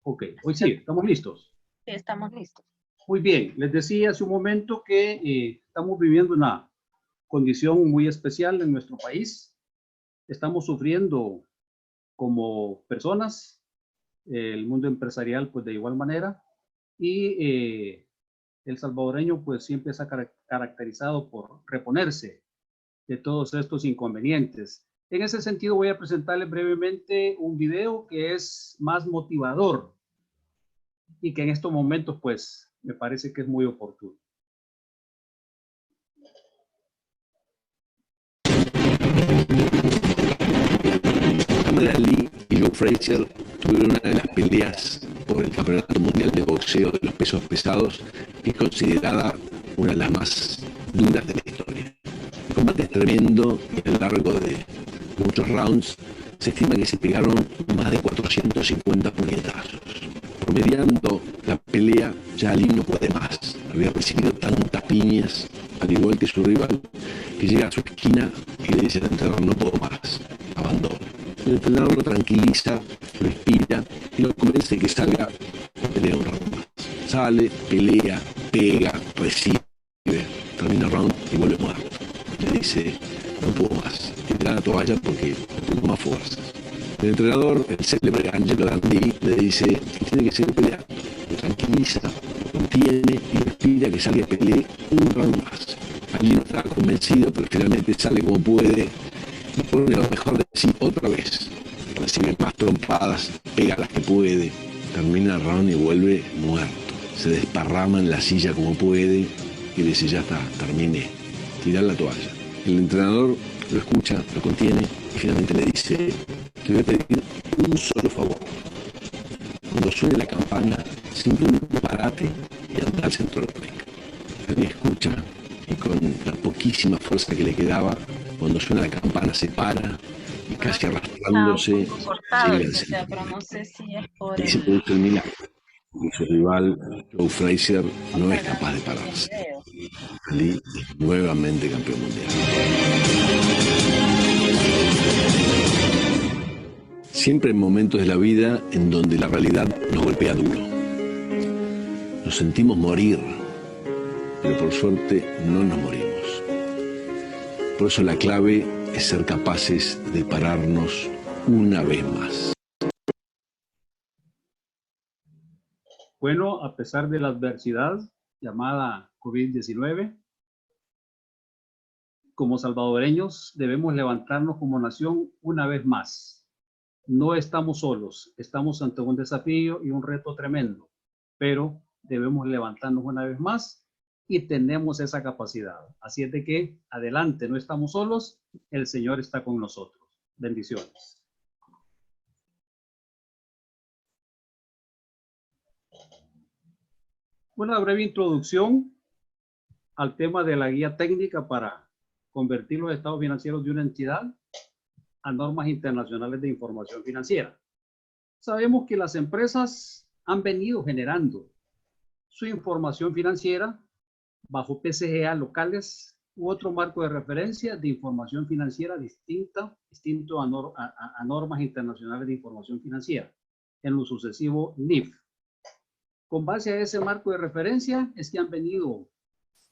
Ok, hoy sí, estamos listos. Sí, estamos listos. Muy bien, les decía hace un momento que estamos viviendo una condición muy especial en nuestro país. Estamos sufriendo como personas, el mundo empresarial pues de igual manera, y el salvadoreño pues siempre se ha caracterizado por reponerse de todos estos inconvenientes. En ese sentido voy a presentarles brevemente un video que es más motivador y que en estos momentos pues me parece que es muy oportuno. Muhammad Ali y Joe Frazier tuvieron una de las peleas por el campeonato mundial de boxeo de los pesos pesados, que es considerada una de las más duras de la historia. El combate es tremendo y a lo largo de muchos rounds se estima que se pegaron más de 450 puñetazos. Promediando la pelea, ya Ali no puede más. Había recibido tantas piñas, al igual que su rival, que llega a su esquina y le dice al entrenador: no puedo más, abandono. El entrenador lo tranquiliza, lo inspira y lo convence de que salga a pelear un round más. Sale, pelea, pega, recibe, termina el round y vuelve muerto. Le dice: no puedo más, tira la toalla porque no tengo más fuerzas. El entrenador, el célebre Angelo Dundee, le dice que tiene que seguir peleando. Lo tranquiliza, lo contiene y lo inspira a que salga a pelear un round más. Allí no estaba convencido, pero finalmente sale como puede y pone lo mejor de sí otra vez. Recibe más trompadas, pega las que puede, termina el round y vuelve muerto. Se desparrama en la silla como puede y le dice: ya está, terminé, tirar la toalla. El entrenador lo escucha, lo contiene y finalmente le dice: te voy a pedir un solo favor. Cuando suene la campana, simplemente parate y anda al centro del ring. Él escucha y con la poquísima fuerza que le quedaba, cuando suena la campana se para y casi arrastrándose Un poco cortado, llega al o sea, centro. pero no sé si es por Y se el... produce el milagro. Y su rival, Joe Frazier, no es capaz de pararse. video. Ali es nuevamente campeón mundial. Siempre hay momentos de la vida en donde la realidad nos golpea duro. Nos sentimos morir, pero por suerte no nos morimos. Por eso la clave es ser capaces de pararnos una vez más. Bueno, a pesar de la adversidad llamada COVID-19, como salvadoreños debemos levantarnos como nación una vez más. No estamos solos, estamos ante un desafío y un reto tremendo, pero debemos levantarnos una vez más y tenemos esa capacidad. Así es de que adelante, no estamos solos, el Señor está con nosotros. Bendiciones. Una breve introducción al tema de la guía técnica para convertir los estados financieros de una entidad a normas internacionales de información financiera. Sabemos que las empresas han venido generando su información financiera bajo PCGA locales u otro marco de referencia de información financiera distinto a normas internacionales de información financiera, en lo sucesivo NIF. Con base a ese marco de referencia es que han venido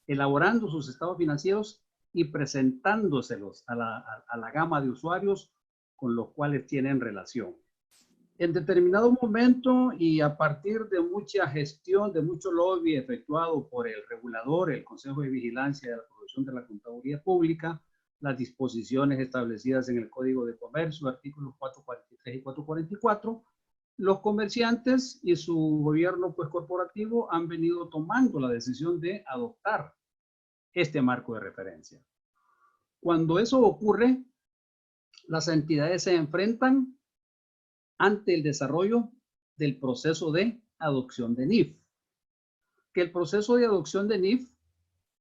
elaborando sus estados financieros y presentándoselos a la gama de usuarios con los cuales tienen relación. En determinado momento y a partir de mucha gestión, de mucho lobby efectuado por el regulador, el Consejo de Vigilancia de la Profesión de la Contaduría Pública, las disposiciones establecidas en el Código de Comercio, artículos 443 y 444, los comerciantes y su gobierno pues, corporativo han venido tomando la decisión de adoptar este marco de referencia. Cuando eso ocurre, las entidades se enfrentan ante el desarrollo del proceso de adopción de NIF. Que el proceso de adopción de NIF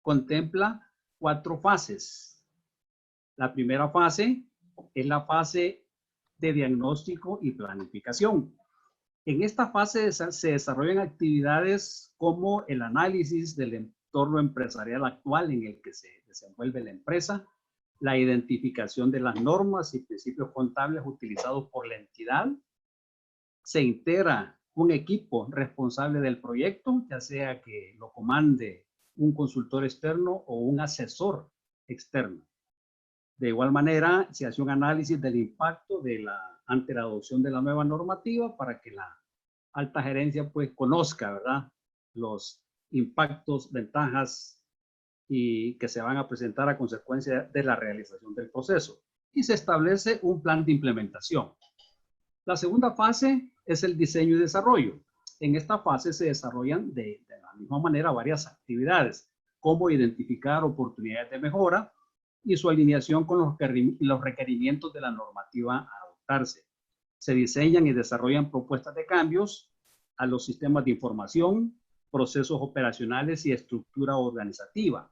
contempla 4 fases. La primera fase es la fase de diagnóstico y planificación. En esta fase se desarrollan actividades como el análisis del entorno empresarial actual en el que se desenvuelve la empresa, la identificación de las normas y principios contables utilizados por la entidad. Se integra un equipo responsable del proyecto, ya sea que lo comande un consultor externo o un asesor externo. De igual manera, se hace un análisis del impacto ante la adopción de la nueva normativa para que la alta gerencia pues conozca, ¿verdad?, los impactos, ventajas y que se van a presentar a consecuencia de la realización del proceso. Y se establece un plan de implementación. La segunda fase es el diseño y desarrollo. En esta fase se desarrollan de la misma manera varias actividades, como identificar oportunidades de mejora y su alineación con los requerimientos de la normativa a adoptarse. Se diseñan y desarrollan propuestas de cambios a los sistemas de información, procesos operacionales y estructura organizativa,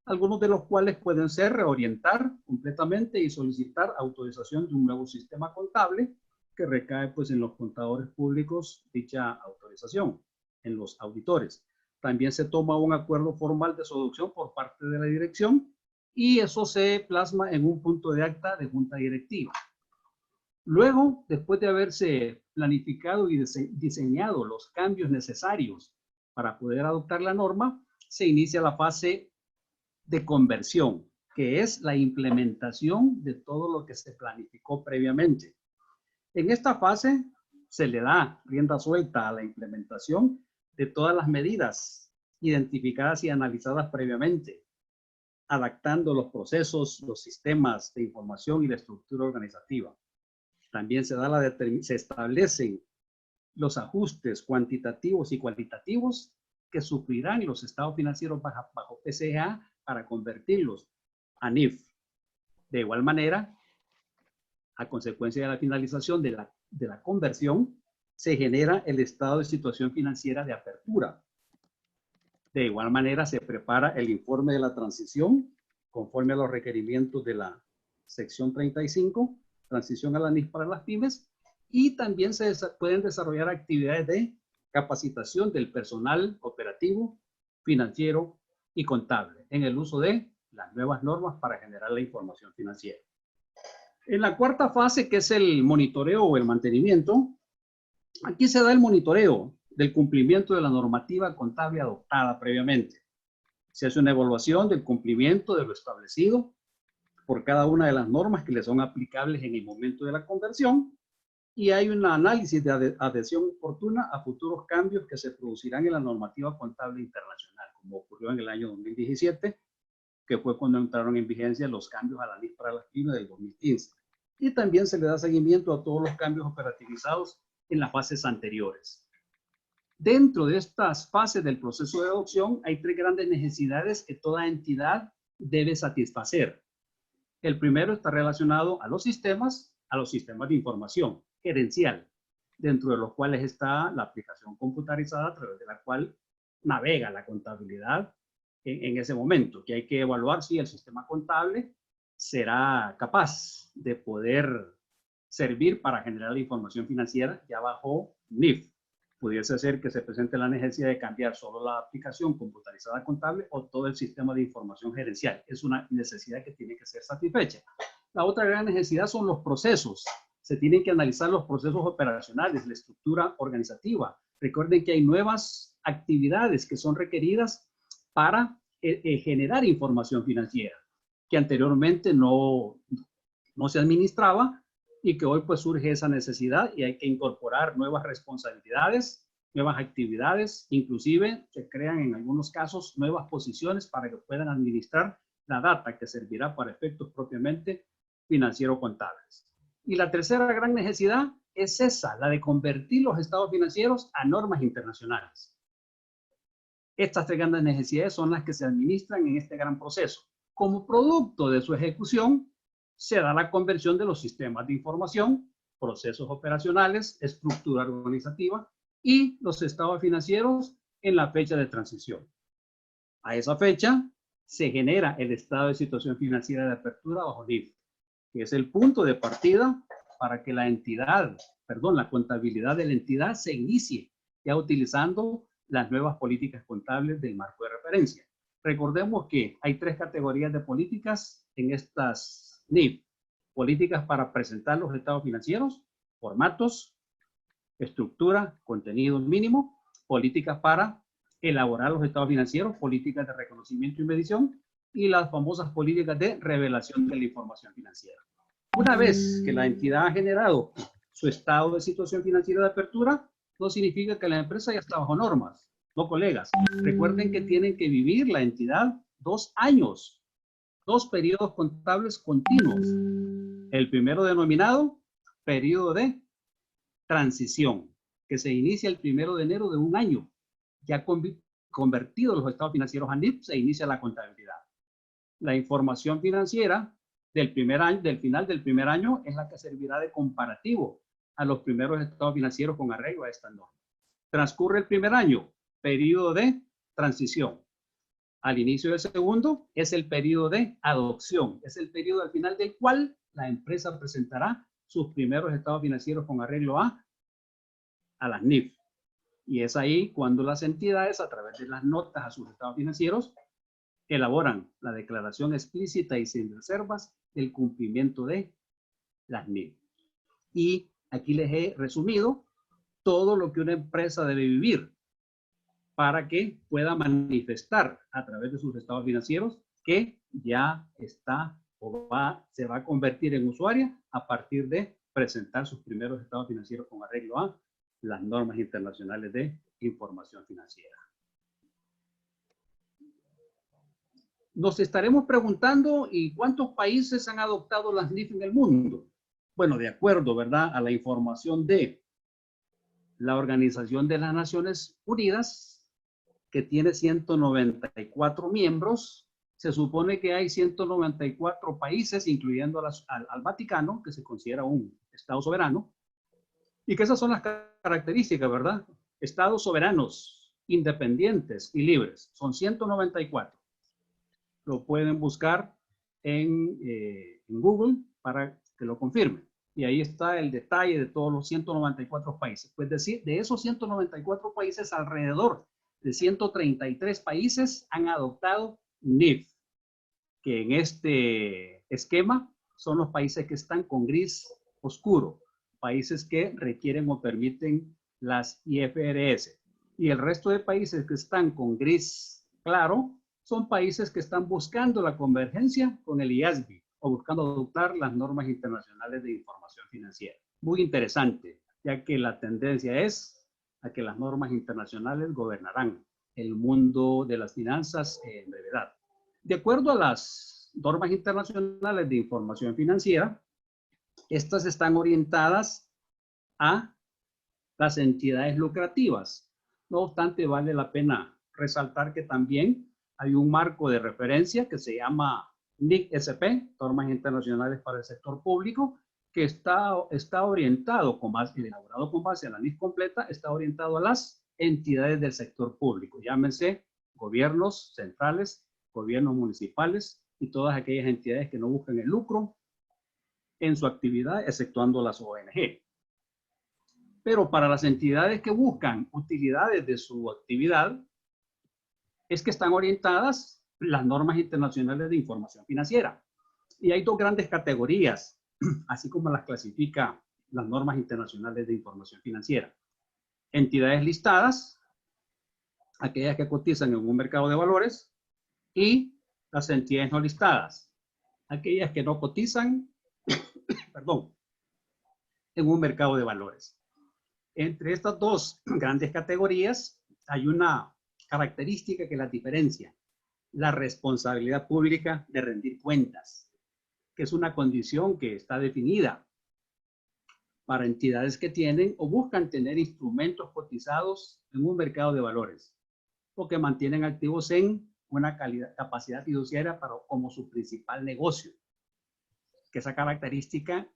algunos de los cuales pueden ser reorientar completamente y solicitar autorización de un nuevo sistema contable que recae pues en los contadores públicos dicha autorización, en los auditores. También se toma un acuerdo formal de su adopción por parte de la dirección y eso se plasma en un punto de acta de junta directiva. Luego, después de haberse planificado y diseñado los cambios necesarios para poder adoptar la norma, se inicia la fase de conversión, que es la implementación de todo lo que se planificó previamente. En esta fase se le da rienda suelta a la implementación de todas las medidas identificadas y analizadas previamente, adaptando los procesos, los sistemas de información y la estructura organizativa. También se establecen los ajustes cuantitativos y cualitativos que sufrirán los estados financieros bajo PCA para convertirlos a NIF. De igual manera, a consecuencia de la finalización de la conversión, se genera el estado de situación financiera de apertura. De igual manera, se prepara el informe de la transición conforme a los requerimientos de la sección 35, transición a la NIF para las pymes, y también se pueden desarrollar actividades de capacitación del personal operativo, financiero y contable en el uso de las nuevas normas para generar la información financiera. En la cuarta fase, que es el monitoreo o el mantenimiento, aquí se da el monitoreo del cumplimiento de la normativa contable adoptada previamente. Se hace una evaluación del cumplimiento de lo establecido por cada una de las normas que le son aplicables en el momento de la conversión y hay un análisis de adhesión oportuna a futuros cambios que se producirán en la normativa contable internacional, como ocurrió en el año 2017, que fue cuando entraron en vigencia los cambios a la NIF para las pymes del 2015. Y también se le da seguimiento a todos los cambios operativizados en las fases anteriores. Dentro de estas fases del proceso de adopción hay tres grandes necesidades que toda entidad debe satisfacer. El primero está relacionado a los sistemas de información gerencial, dentro de los cuales está la aplicación computarizada a través de la cual navega la contabilidad en ese momento, que hay que evaluar si el sistema contable será capaz de poder servir para generar la información financiera ya bajo NIF. Pudiese ser que se presente la necesidad de cambiar solo la aplicación computarizada contable o todo el sistema de información gerencial. Es una necesidad que tiene que ser satisfecha. La otra gran necesidad son los procesos. Se tienen que analizar los procesos operacionales, la estructura organizativa. Recuerden que hay nuevas actividades que son requeridas para generar información financiera, que anteriormente no se administraba y que hoy pues surge esa necesidad y hay que incorporar nuevas responsabilidades, nuevas actividades, inclusive se crean en algunos casos nuevas posiciones para que puedan administrar la data que servirá para efectos propiamente financiero-contables. Y la tercera gran necesidad es esa, la de convertir los estados financieros a normas internacionales. Estas tres grandes necesidades son las que se administran en este gran proceso. Como producto de su ejecución, se da la conversión de los sistemas de información, procesos operacionales, estructura organizativa y los estados financieros en la fecha de transición. A esa fecha se genera el estado de situación financiera de apertura bajo NIF, que es el punto de partida para que la contabilidad de la entidad se inicie ya utilizando las nuevas políticas contables del marco de referencia. Recordemos que hay tres categorías de políticas en estas NIF. Políticas para presentar los estados financieros, formatos, estructura, contenido mínimo, políticas para elaborar los estados financieros, políticas de reconocimiento y medición, y las famosas políticas de revelación de la información financiera. Una vez que la entidad ha generado su estado de situación financiera de apertura, no significa que la empresa ya está bajo normas. No, colegas. Recuerden que tienen que vivir la entidad 2 años, 2 periodos contables continuos. El primero denominado periodo de transición, que se inicia el 1 de enero de un año. Ya convertido los estados financieros a NIF, se inicia la contabilidad. La información financiera del final del primer año es la que servirá de comparativo a los primeros estados financieros con arreglo a esta norma. Transcurre el primer año, periodo de transición. Al inicio del segundo es el periodo de adopción. Es el periodo al final del cual la empresa presentará sus primeros estados financieros con arreglo a las NIF. Y es ahí cuando las entidades, a través de las notas a sus estados financieros, elaboran la declaración explícita y sin reservas del cumplimiento de las NIF. Y aquí les he resumido todo lo que una empresa debe vivir para que pueda manifestar a través de sus estados financieros que ya está o se va a convertir en usuaria a partir de presentar sus primeros estados financieros con arreglo a las normas internacionales de información financiera. Nos estaremos preguntando, ¿y cuántos países han adoptado las NIF en el mundo? Bueno, de acuerdo, ¿verdad?, a la información de la Organización de las Naciones Unidas, que tiene 194 miembros, se supone que hay 194 países, incluyendo al Vaticano, que se considera un Estado soberano, y que esas son las características, ¿verdad? Estados soberanos, independientes y libres. Son 194. Lo pueden buscar en Google para que lo confirmen. Y ahí está el detalle de todos los 194 países. Pues decir, de esos 194 países, alrededor de 133 países han adoptado NIF, que en este esquema son los países que están con gris oscuro, países que requieren o permiten las IFRS. Y el resto de países que están con gris claro son países que están buscando la convergencia con el IASB o buscando adoptar las normas internacionales de información financiera. Muy interesante, ya que la tendencia es a que las normas internacionales gobernarán el mundo de las finanzas en brevedad. De acuerdo a las normas internacionales de información financiera, estas están orientadas a las entidades lucrativas. No obstante, vale la pena resaltar que también hay un marco de referencia que se llama NIC-SP, Normas Internacionales para el Sector Público, que está orientado, elaborado con base a la NIC completa, está orientado a las entidades del sector público, llámense gobiernos centrales, gobiernos municipales y todas aquellas entidades que no buscan el lucro en su actividad, exceptuando las ONG. Pero para las entidades que buscan utilidades de su actividad, es que están orientadas las normas internacionales de información financiera. Y hay 2 grandes categorías, así como las clasifica las normas internacionales de información financiera. Entidades listadas, aquellas que cotizan en un mercado de valores, y las entidades no listadas, aquellas que no cotizan, perdón, en un mercado de valores. Entre estas 2 grandes categorías hay una característica que las diferencia: la responsabilidad pública de rendir cuentas, que es una condición que está definida para entidades que tienen o buscan tener instrumentos cotizados en un mercado de valores o que mantienen activos en una capacidad fiduciaria como su principal negocio. Que esa característica,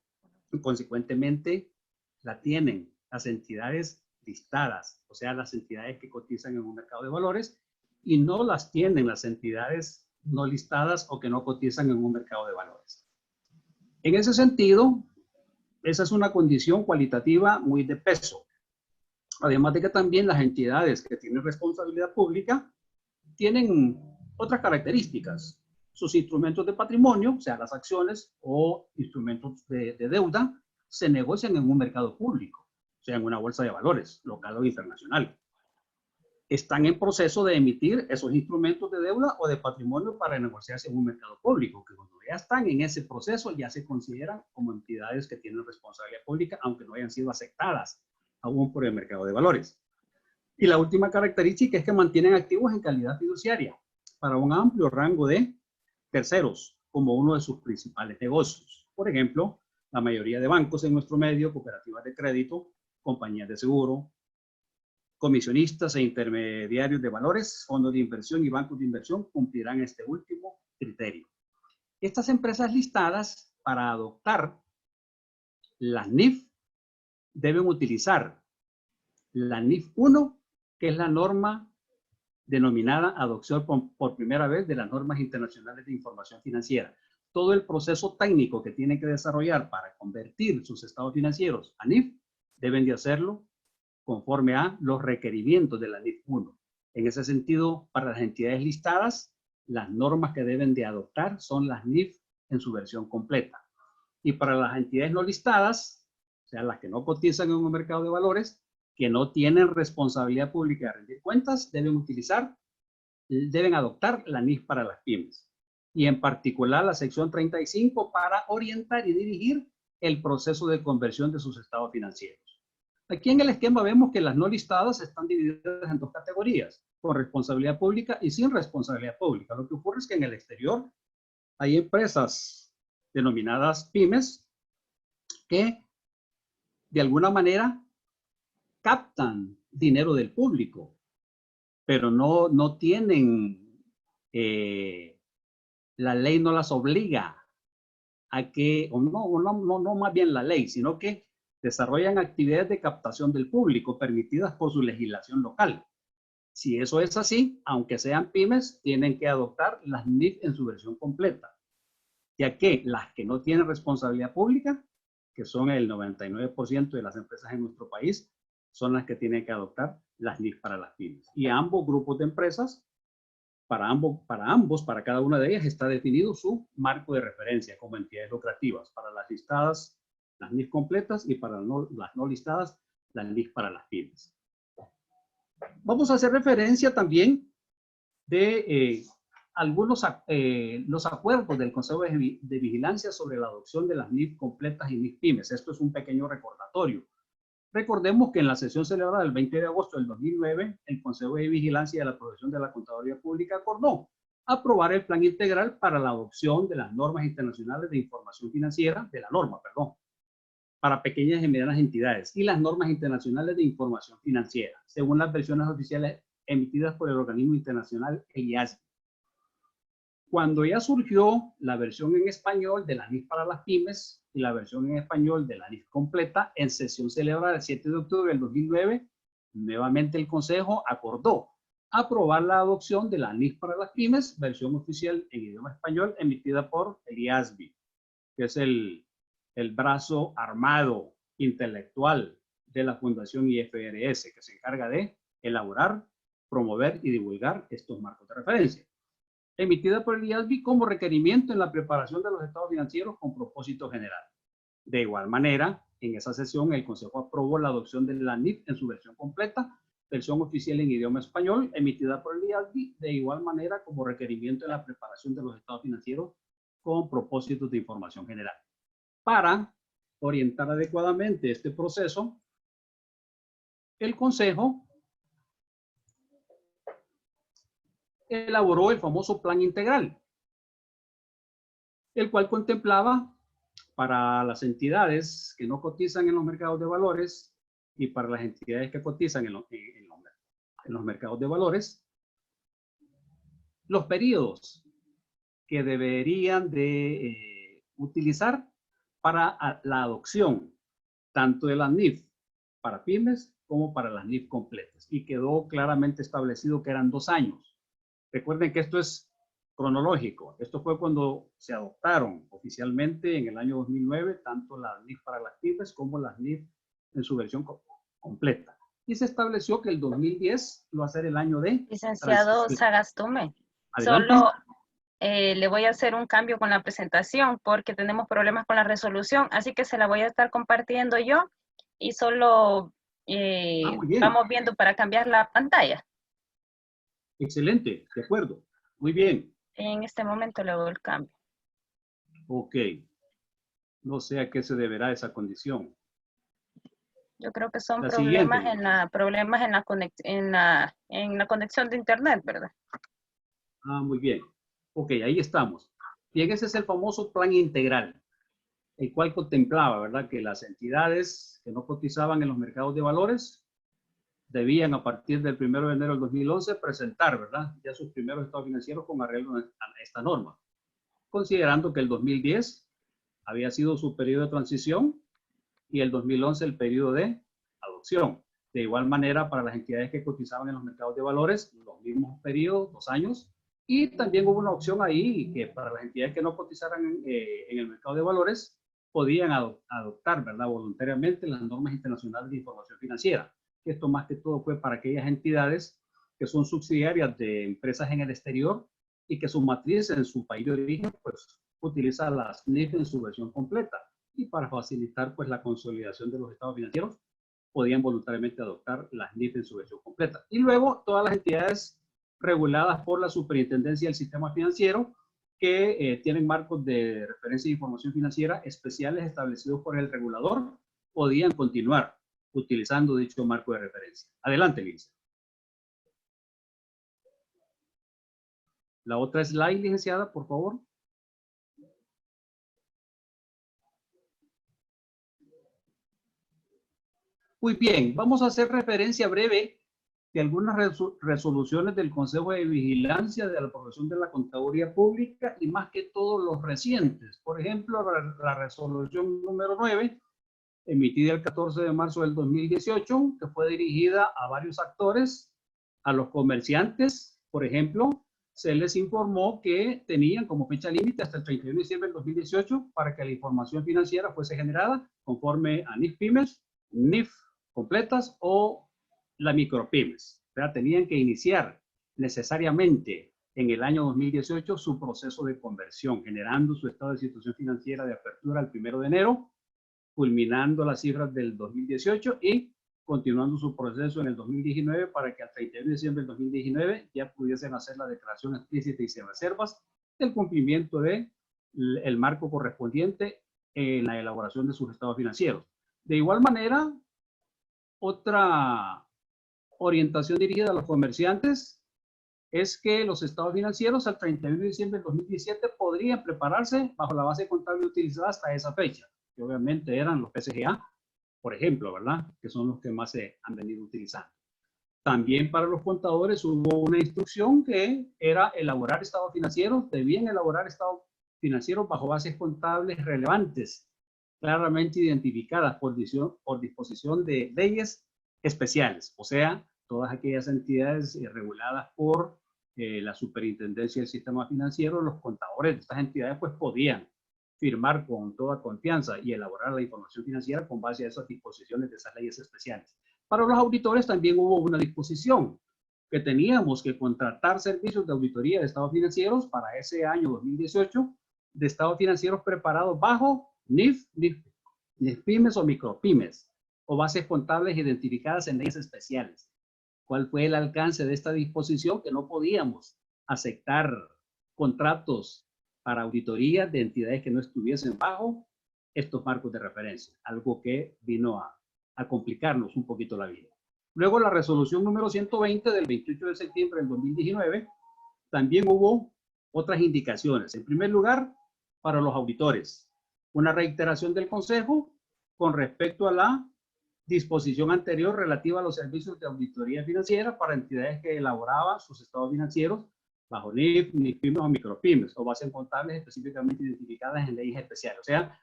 consecuentemente, la tienen las entidades listadas, o sea, las entidades que cotizan en un mercado de valores, y no las tienen las entidades no listadas o que no cotizan en un mercado de valores. En ese sentido, esa es una condición cualitativa muy de peso. Además de que también las entidades que tienen responsabilidad pública tienen otras características. Sus instrumentos de patrimonio, o sea, las acciones o instrumentos de deuda, se negocian en un mercado público. sea en una bolsa de valores, local o internacional. Están en proceso de emitir esos instrumentos de deuda o de patrimonio para negociarse en un mercado público, que cuando ya están en ese proceso ya se consideran como entidades que tienen responsabilidad pública, aunque no hayan sido aceptadas aún por el mercado de valores. Y la última característica es que mantienen activos en calidad fiduciaria para un amplio rango de terceros como uno de sus principales negocios. Por ejemplo, la mayoría de bancos en nuestro medio, cooperativas de crédito, compañías de seguro, comisionistas e intermediarios de valores, fondos de inversión y bancos de inversión cumplirán este último criterio. Estas empresas listadas, para adoptar las NIF, deben utilizar la NIF 1, que es la norma denominada adopción por primera vez de las normas internacionales de información financiera. Todo el proceso técnico que tienen que desarrollar para convertir sus estados financieros a NIF, deben de hacerlo conforme a los requerimientos de la NIF 1. En ese sentido, para las entidades listadas, las normas que deben de adoptar son las NIF en su versión completa. Y para las entidades no listadas, o sea, las que no cotizan en un mercado de valores, que no tienen responsabilidad pública de rendir cuentas, deben adoptar la NIF para las pymes. Y en particular la sección 35 para orientar y dirigir el proceso de conversión de sus estados financieros. Aquí en el esquema vemos que las no listadas están divididas en dos categorías, con responsabilidad pública y sin responsabilidad pública. Lo que ocurre es que en el exterior hay empresas denominadas pymes que de alguna manera captan dinero del público, pero no tienen, la ley no las obliga a que, no más bien la ley, sino que desarrollan actividades de captación del público permitidas por su legislación local. Si eso es así, aunque sean pymes, tienen que adoptar las NIF en su versión completa, ya que las que no tienen responsabilidad pública, que son el 99% de las empresas en nuestro país, son las que tienen que adoptar las NIF para las pymes. Y ambos grupos de empresas, para cada una de ellas está definido su marco de referencia como entidades lucrativas. Para las listadas, las NIF completas, y para las no listadas, las NIF para las pymes. Vamos a hacer referencia también de los acuerdos del Consejo de Vigilancia sobre la adopción de las NIF completas y NIF pymes. Esto es un pequeño recordatorio. Recordemos que en la sesión celebrada el 20 de agosto del 2009, el Consejo de Vigilancia de la Profesión de la Contaduría Pública acordó aprobar el plan integral para la adopción de las normas internacionales de información financiera, para pequeñas y medianas entidades y las normas internacionales de información financiera, según las versiones oficiales emitidas por el organismo internacional, el IASB. Cuando ya surgió la versión en español de la NIF para las pymes y la versión en español de la NIF completa, en sesión celebrada el 7 de octubre del 2009, nuevamente el Consejo acordó aprobar la adopción de la NIF para las pymes, versión oficial en idioma español emitida por el IASB, que es el brazo armado intelectual de la Fundación IFRS, que se encarga de elaborar, promover y divulgar estos marcos de referencia. Emitida por el IASB como requerimiento en la preparación de los estados financieros con propósito general. De igual manera, en esa sesión el Consejo aprobó la adopción de la NIF en su versión completa, versión oficial en idioma español, emitida por el IASB, de igual manera como requerimiento en la preparación de los estados financieros con propósitos de información general. Para orientar adecuadamente este proceso, el Consejo elaboró el famoso plan integral, el cual contemplaba para las entidades que no cotizan en los mercados de valores y para las entidades que cotizan en los mercados de valores, los periodos que deberían de utilizar para la adopción tanto de las NIF para pymes como para las NIF completas. Y quedó claramente establecido que eran 2 años. Recuerden que esto es cronológico. Esto fue cuando se adoptaron oficialmente en el año 2009, tanto las NIF para las pymes como las NIF en su versión completa. Y se estableció que el 2010 iba a ser el año de... Licenciado Sagastume, Adelante. solo le voy a hacer un cambio con la presentación porque tenemos problemas con la resolución, así que se la voy a estar compartiendo yo y solo muy bien. vamos viendo para cambiar la pantalla. Excelente, de acuerdo. Muy bien. En este momento le hago el cambio. Ok. No sé a qué se deberá esa condición. Yo creo que son La problemas siguiente. en la conexión de internet, ¿verdad? Muy bien. Ok, ahí estamos. Bien, ese es el famoso plan integral, el cual contemplaba, ¿verdad?, que las entidades que no cotizaban en los mercados de valores debían a partir del 1 de enero del 2011 presentar, ¿verdad?, ya sus primeros estados financieros con arreglo a esta norma, considerando que el 2010 había sido su periodo de transición y el 2011 el periodo de adopción. De igual manera, para las entidades que cotizaban en los mercados de valores, los mismos periodos, 2 años, y también hubo una opción ahí que para las entidades que no cotizaran en el mercado de valores, podían adoptar, ¿verdad?, voluntariamente las normas internacionales de información financiera. Esto más que todo fue para aquellas entidades que son subsidiarias de empresas en el exterior y que su matriz en su país de origen, pues, utiliza las NIF en su versión completa. Y para facilitar, pues, la consolidación de los estados financieros, podían voluntariamente adoptar las NIF en su versión completa. Y luego, todas las entidades reguladas por la Superintendencia del Sistema Financiero, que tienen marcos de referencia de información financiera especiales establecidos por el regulador, podían continuar utilizando dicho marco de referencia. Adelante, Liz. La otra slide, licenciada, por favor. Muy bien, vamos a hacer referencia breve de algunas resoluciones del Consejo de Vigilancia de la Profesión de la Contaduría Pública y más que todo los recientes. Por ejemplo, la resolución número 9, emitida el 14 de marzo del 2018, que fue dirigida a varios actores, a los comerciantes, por ejemplo, se les informó que tenían como fecha límite hasta el 31 de diciembre del 2018 para que la información financiera fuese generada conforme a NIF Pymes, NIF completas o la micropymes. ¿Verdad? Tenían que iniciar necesariamente en el año 2018 su proceso de conversión, generando su estado de situación financiera de apertura al 1 de enero, culminando las cifras del 2018 y continuando su proceso en el 2019 para que al 31 de diciembre del 2019 ya pudiesen hacer la declaración explícita y sin reservas del cumplimiento del marco correspondiente en la elaboración de sus estados financieros. De igual manera, otra orientación dirigida a los comerciantes es que los estados financieros al 31 de diciembre del 2017 podrían prepararse bajo la base contable utilizada hasta esa fecha, que obviamente eran los PSGA, por ejemplo, ¿verdad? Que son los que más se han venido utilizando. También para los contadores hubo una instrucción que era elaborar estados financieros, debían elaborar estados financieros bajo bases contables relevantes, claramente identificadas por disposición de leyes especiales, o sea, todas aquellas entidades reguladas por la Superintendencia del Sistema Financiero, los contadores de estas entidades pues podían firmar con toda confianza y elaborar la información financiera con base a esas disposiciones de esas leyes especiales. Para los auditores también hubo una disposición que teníamos que contratar servicios de auditoría de estados financieros para ese año 2018 de estados financieros preparados bajo NIF, pymes o micropymes o bases contables identificadas en leyes especiales. ¿Cuál fue el alcance de esta disposición? Que no podíamos aceptar contratos para auditoría de entidades que no estuviesen bajo estos marcos de referencia, algo que vino a complicarnos un poquito la vida. Luego la resolución número 120 del 28 de septiembre del 2019, también hubo otras indicaciones. En primer lugar, para los auditores, una reiteración del Consejo con respecto a la disposición anterior relativa a los servicios de auditoría financiera para entidades que elaboraban sus estados financieros bajo NIF, pymes o micropymes o bases contables específicamente identificadas en leyes especiales. O sea,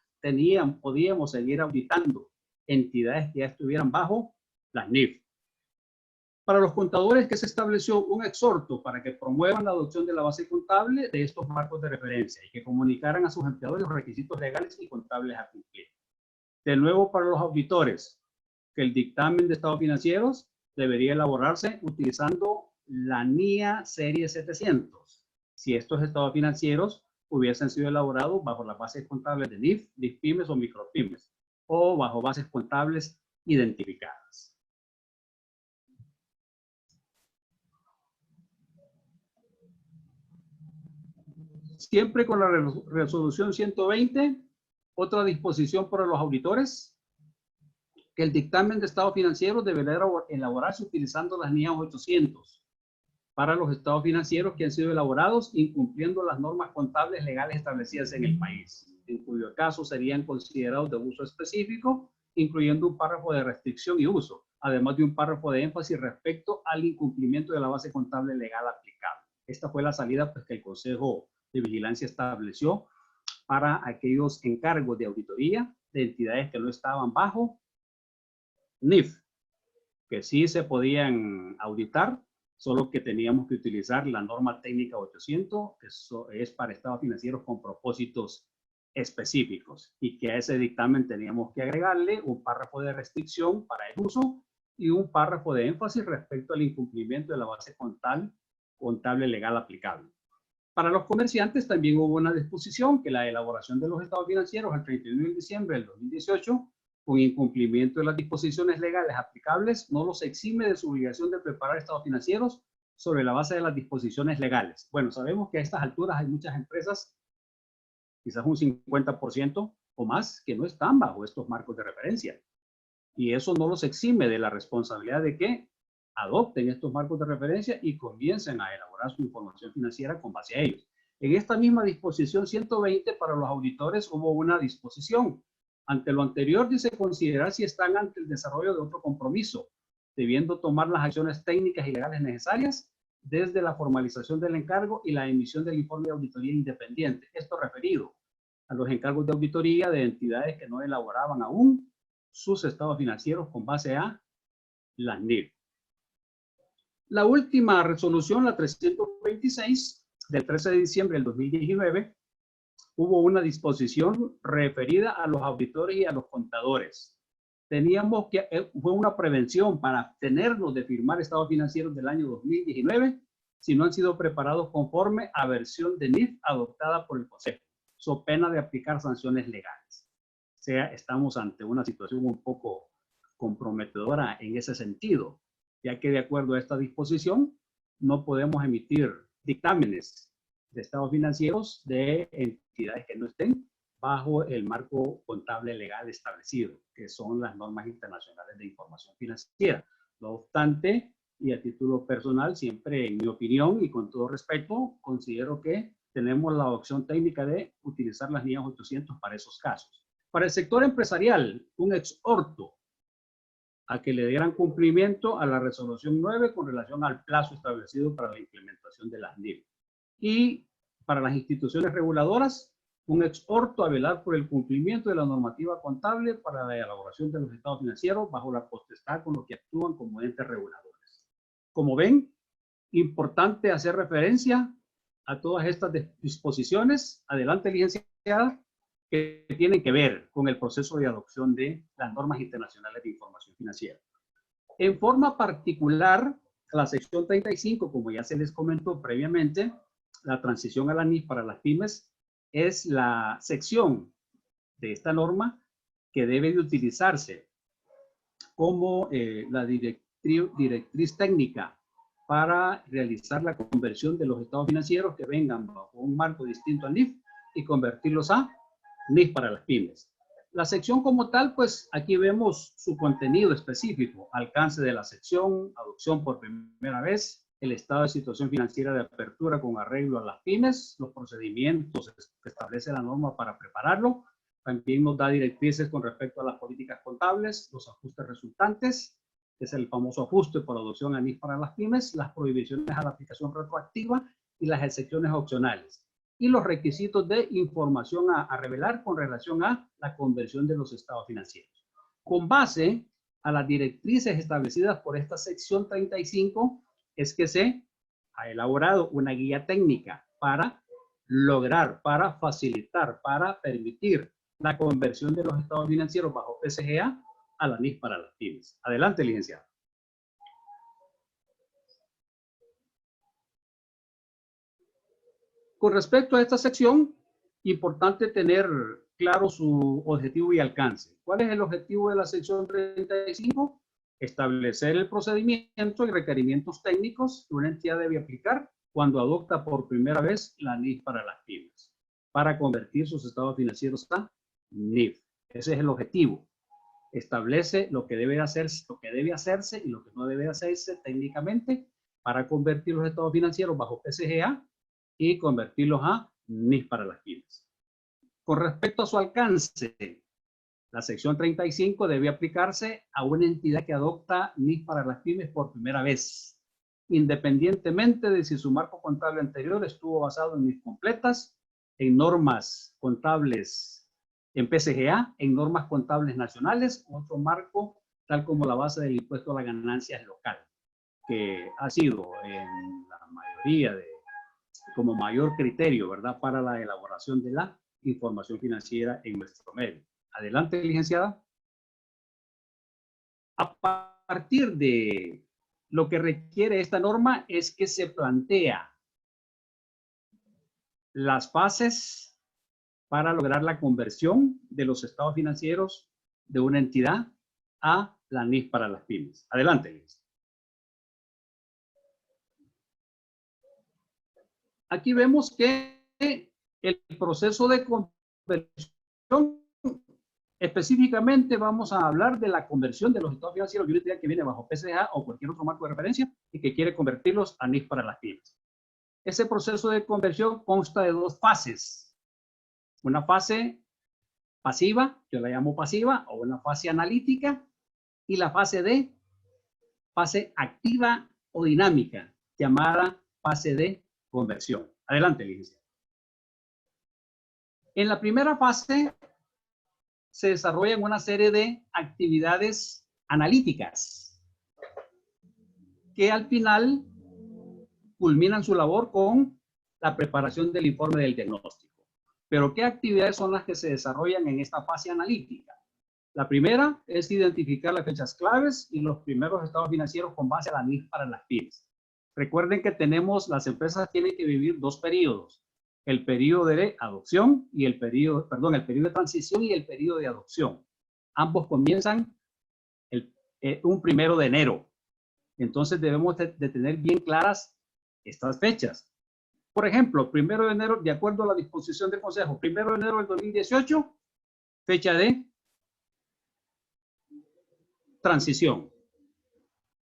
podíamos seguir auditando entidades que ya estuvieran bajo las NIF. Para los contadores, que se estableció un exhorto para que promuevan la adopción de la base contable de estos marcos de referencia y que comunicaran a sus empleadores los requisitos legales y contables a cumplir. De nuevo, para los auditores, que el dictamen de estados financieros debería elaborarse utilizando la NIA serie 700, si estos estados financieros hubiesen sido elaborados bajo las bases contables de NIF, pymes o micropymes, o bajo bases contables identificadas. Siempre con la resolución 120, otra disposición para los auditores, que el dictamen de estado financiero deberá elaborarse utilizando las NIAS 800 para los estados financieros que han sido elaborados incumpliendo las normas contables legales establecidas en el país, en cuyo caso serían considerados de uso específico, incluyendo un párrafo de restricción y uso, además de un párrafo de énfasis respecto al incumplimiento de la base contable legal aplicable. Esta fue la salida pues, que el Consejo de Vigilancia estableció para aquellos encargos de auditoría de entidades que no estaban bajo NIF, que sí se podían auditar, solo que teníamos que utilizar la norma técnica 800, que eso es para estados financieros con propósitos específicos, y que a ese dictamen teníamos que agregarle un párrafo de restricción para el uso y un párrafo de énfasis respecto al incumplimiento de la base contable legal aplicable. Para los comerciantes también hubo una disposición que la elaboración de los estados financieros al 31 de diciembre del 2018 con incumplimiento de las disposiciones legales aplicables no los exime de su obligación de preparar estados financieros sobre la base de las disposiciones legales. Bueno, sabemos que a estas alturas hay muchas empresas, quizás un 50% o más, que no están bajo estos marcos de referencia. Y eso no los exime de la responsabilidad de que adopten estos marcos de referencia y comiencen a elaborar su información financiera con base a ellos. En esta misma disposición 120 para los auditores hubo una disposición. Ante lo anterior dice considerar si están ante el desarrollo de otro compromiso, debiendo tomar las acciones técnicas y legales necesarias desde la formalización del encargo y la emisión del informe de auditoría independiente. Esto referido a los encargos de auditoría de entidades que no elaboraban aún sus estados financieros con base a las NIF. La última resolución, la 326, del 13 de diciembre del 2019, hubo una disposición referida a los auditores y a los contadores. Teníamos que, fue una prevención para abstenernos de firmar estados financieros del año 2019 si no han sido preparados conforme a versión de NIF adoptada por el Consejo, so pena de aplicar sanciones legales. O sea, estamos ante una situación un poco comprometedora en ese sentido, ya que de acuerdo a esta disposición no podemos emitir dictámenes de estados financieros de entidades que no estén bajo el marco contable legal establecido, que son las normas internacionales de información financiera. No obstante, y a título personal, siempre en mi opinión y con todo respeto, considero que tenemos la opción técnica de utilizar las NIAS 800 para esos casos. Para el sector empresarial, un exhorto a que le dieran cumplimiento a la resolución 9 con relación al plazo establecido para la implementación de las NIF. Y para las instituciones reguladoras, un exhorto a velar por el cumplimiento de la normativa contable para la elaboración de los estados financieros bajo la potestad con lo que actúan como entes reguladores. Como ven, importante hacer referencia a todas estas disposiciones, adelante licenciada, que tienen que ver con el proceso de adopción de las normas internacionales de información financiera. En forma particular, la sección 35, como ya se les comentó previamente, la transición a la NIF para las pymes es la sección de esta norma que debe de utilizarse como la directriz técnica para realizar la conversión de los estados financieros que vengan bajo un marco distinto al NIF y convertirlos a NIF para las pymes. La sección como tal, pues aquí vemos su contenido específico, alcance de la sección, adopción por primera vez, el estado de situación financiera de apertura con arreglo a las pymes, los procedimientos que establece la norma para prepararlo. También nos da directrices con respecto a las políticas contables, los ajustes resultantes, que es el famoso ajuste por adopción a NIF para las pymes, las prohibiciones a la aplicación retroactiva y las excepciones opcionales. Y los requisitos de información a revelar con relación a la conversión de los estados financieros. Con base a las directrices establecidas por esta sección 35, es que se ha elaborado una guía técnica para lograr, para facilitar, para permitir la conversión de los estados financieros bajo PCGA a la NIF para las pymes. Adelante, licenciado. Con respecto a esta sección, importante tener claro su objetivo y alcance. ¿Cuál es el objetivo de la sección 35? Establecer el procedimiento y requerimientos técnicos que una entidad debe aplicar cuando adopta por primera vez la NIF para las pymes, para convertir sus estados financieros a NIF. Ese es el objetivo. Establece lo que debe hacerse y lo que no debe hacerse técnicamente para convertir los estados financieros bajo PCGA y convertirlos a NIF para las pymes. Con respecto a su alcance, la sección 35 debe aplicarse a una entidad que adopta NIF para las pymes por primera vez, independientemente de si su marco contable anterior estuvo basado en NIF completas, en normas contables en PCGA, en normas contables nacionales, otro marco tal como la base del impuesto a las ganancias local, que ha sido en la mayoría como mayor criterio, ¿verdad?, para la elaboración de la información financiera en nuestro medio. Adelante, licenciada. A partir de lo que requiere esta norma es que se plantea las fases para lograr la conversión de los estados financieros de una entidad a la NIF para las pymes. Adelante, Liz. Aquí vemos que el proceso de conversión, específicamente vamos a hablar de la conversión de los estados financieros de una entidad que viene bajo PCA o cualquier otro marco de referencia y que quiere convertirlos a NIF para las pymes. Ese proceso de conversión consta de dos fases. Una fase pasiva, yo la llamo pasiva, o una fase analítica, y la fase activa o dinámica, llamada fase de conversión. Adelante, licenciado. En la primera fase se desarrollan una serie de actividades analíticas que al final culminan su labor con la preparación del informe del diagnóstico. Pero ¿qué actividades son las que se desarrollan en esta fase analítica? La primera es identificar las fechas claves y los primeros estados financieros con base a la NIF para las pymes. Recuerden que las empresas tienen que vivir dos periodos, el periodo de adopción y el periodo de transición y el periodo de adopción. Ambos comienzan un 1 de enero. Entonces debemos de tener bien claras estas fechas. Por ejemplo, 1 de enero, de acuerdo a la disposición del Consejo, 1 de enero del 2018, fecha de transición.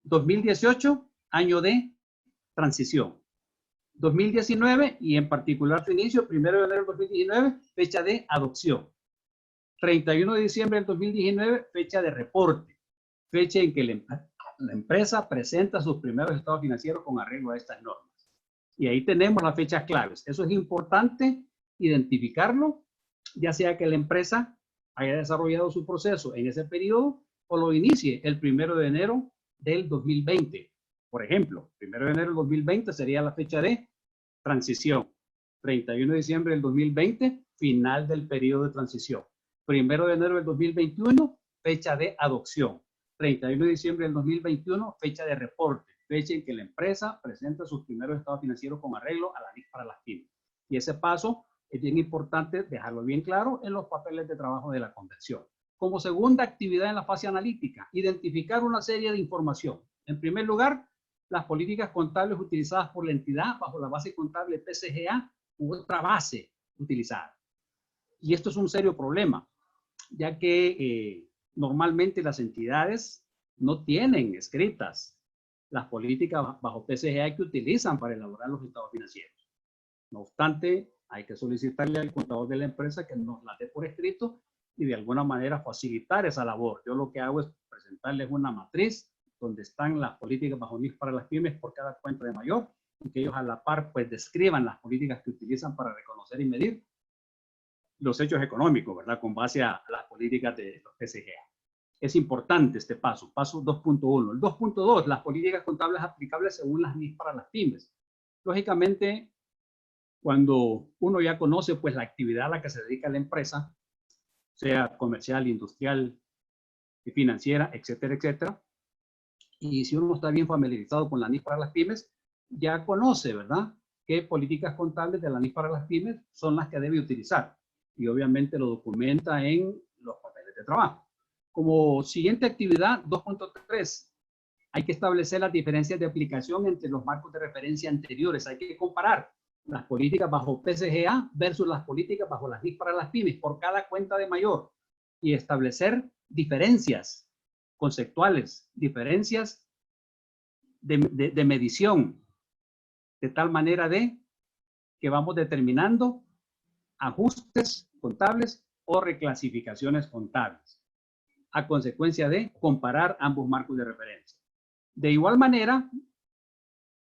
2018, año de transición. 2019 y en particular su inicio, 1 de enero del 2019, fecha de adopción. 31 de diciembre del 2019, fecha de reporte, fecha en que la empresa presenta sus primeros estados financieros con arreglo a estas normas. Y ahí tenemos las fechas claves. Eso es importante identificarlo, ya sea que la empresa haya desarrollado su proceso en ese periodo o lo inicie el 1 de enero del 2020. Por ejemplo, 1 de enero del 2020 sería la fecha de transición. 31 de diciembre del 2020, final del periodo de transición. 1 de enero del 2021, fecha de adopción. 31 de diciembre del 2021, fecha de reporte, fecha en que la empresa presenta sus primeros estados financieros con arreglo a la NIF para las pymes. Y ese paso es bien importante dejarlo bien claro en los papeles de trabajo de la conversión. Como segunda actividad en la fase analítica, identificar una serie de información. En primer lugar, las políticas contables utilizadas por la entidad bajo la base contable PCGA u otra base utilizada. Y esto es un serio problema, ya que normalmente las entidades no tienen escritas las políticas bajo PCGA que utilizan para elaborar los estados financieros. No obstante, hay que solicitarle al contador de la empresa que nos la dé por escrito y de alguna manera facilitar esa labor. Yo lo que hago es presentarles una matriz donde están las políticas bajo NIF para las pymes por cada cuenta de mayor y que ellos a la par pues describan las políticas que utilizan para reconocer y medir los hechos económicos, ¿verdad? Con base a las políticas de los PCGA. Es importante este paso, paso 2.1. El 2.2, las políticas contables aplicables según las NIF para las pymes. Lógicamente, cuando uno ya conoce pues la actividad a la que se dedica la empresa, sea comercial, industrial, financiera, etcétera, etcétera, y si uno está bien familiarizado con la NIF para las pymes, ya conoce, ¿verdad?, qué políticas contables de la NIF para las pymes son las que debe utilizar. y obviamente lo documenta en los papeles de trabajo. Como siguiente actividad, 2.3, hay que establecer las diferencias de aplicación entre los marcos de referencia anteriores. Hay que comparar las políticas bajo PCGA versus las políticas bajo las NIC para las pymes por cada cuenta de mayor y establecer diferencias conceptuales, diferencias de medición, de tal manera de que vamos determinando ajustes contables o reclasificaciones contables a consecuencia de comparar ambos marcos de referencia. De igual manera,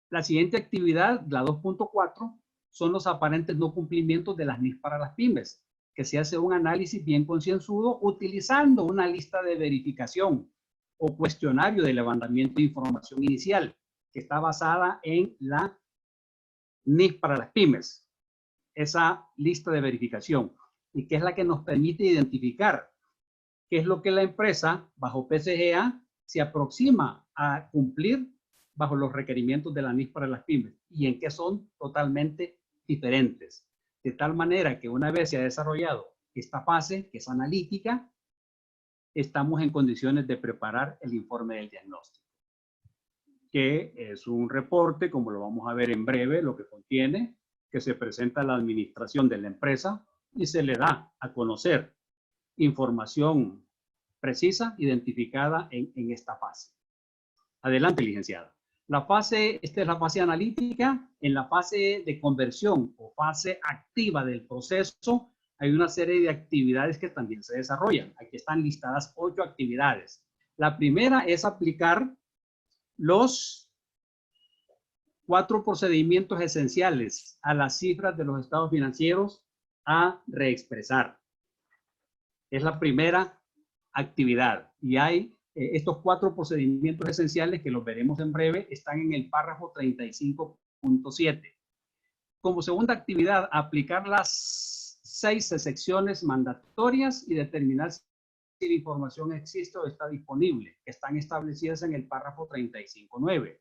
la siguiente actividad, la 2.4, son los aparentes no cumplimientos de las NIC para las pymes, que se hace un análisis bien concienzudo utilizando una lista de verificación o cuestionario de levantamiento de información inicial, que está basada en la NIC para las pymes, esa lista de verificación, y que es la que nos permite identificar qué es lo que la empresa, bajo PCGA, se aproxima a cumplir bajo los requerimientos de la NIC para las pymes y en qué son totalmente diferentes. De tal manera que una vez se ha desarrollado esta fase, que es analítica, estamos en condiciones de preparar el informe del diagnóstico, que es un reporte, como lo vamos a ver en breve, lo que contiene, que se presenta a la administración de la empresa y se le da a conocer información precisa identificada en esta fase. Adelante, licenciada. Esta es la fase analítica. En la fase de conversión o fase activa del proceso, hay una serie de actividades que también se desarrollan. Aquí están listadas 8 actividades. La primera es aplicar los 4 procedimientos esenciales a las cifras de los estados financieros a reexpresar. Es la primera actividad y hay estos 4 procedimientos esenciales que los veremos en breve, están en el párrafo 35.7. Como segunda actividad, aplicar las 6 secciones mandatorias y determinar si la información existe o está disponible, que están establecidas en el párrafo 35.9.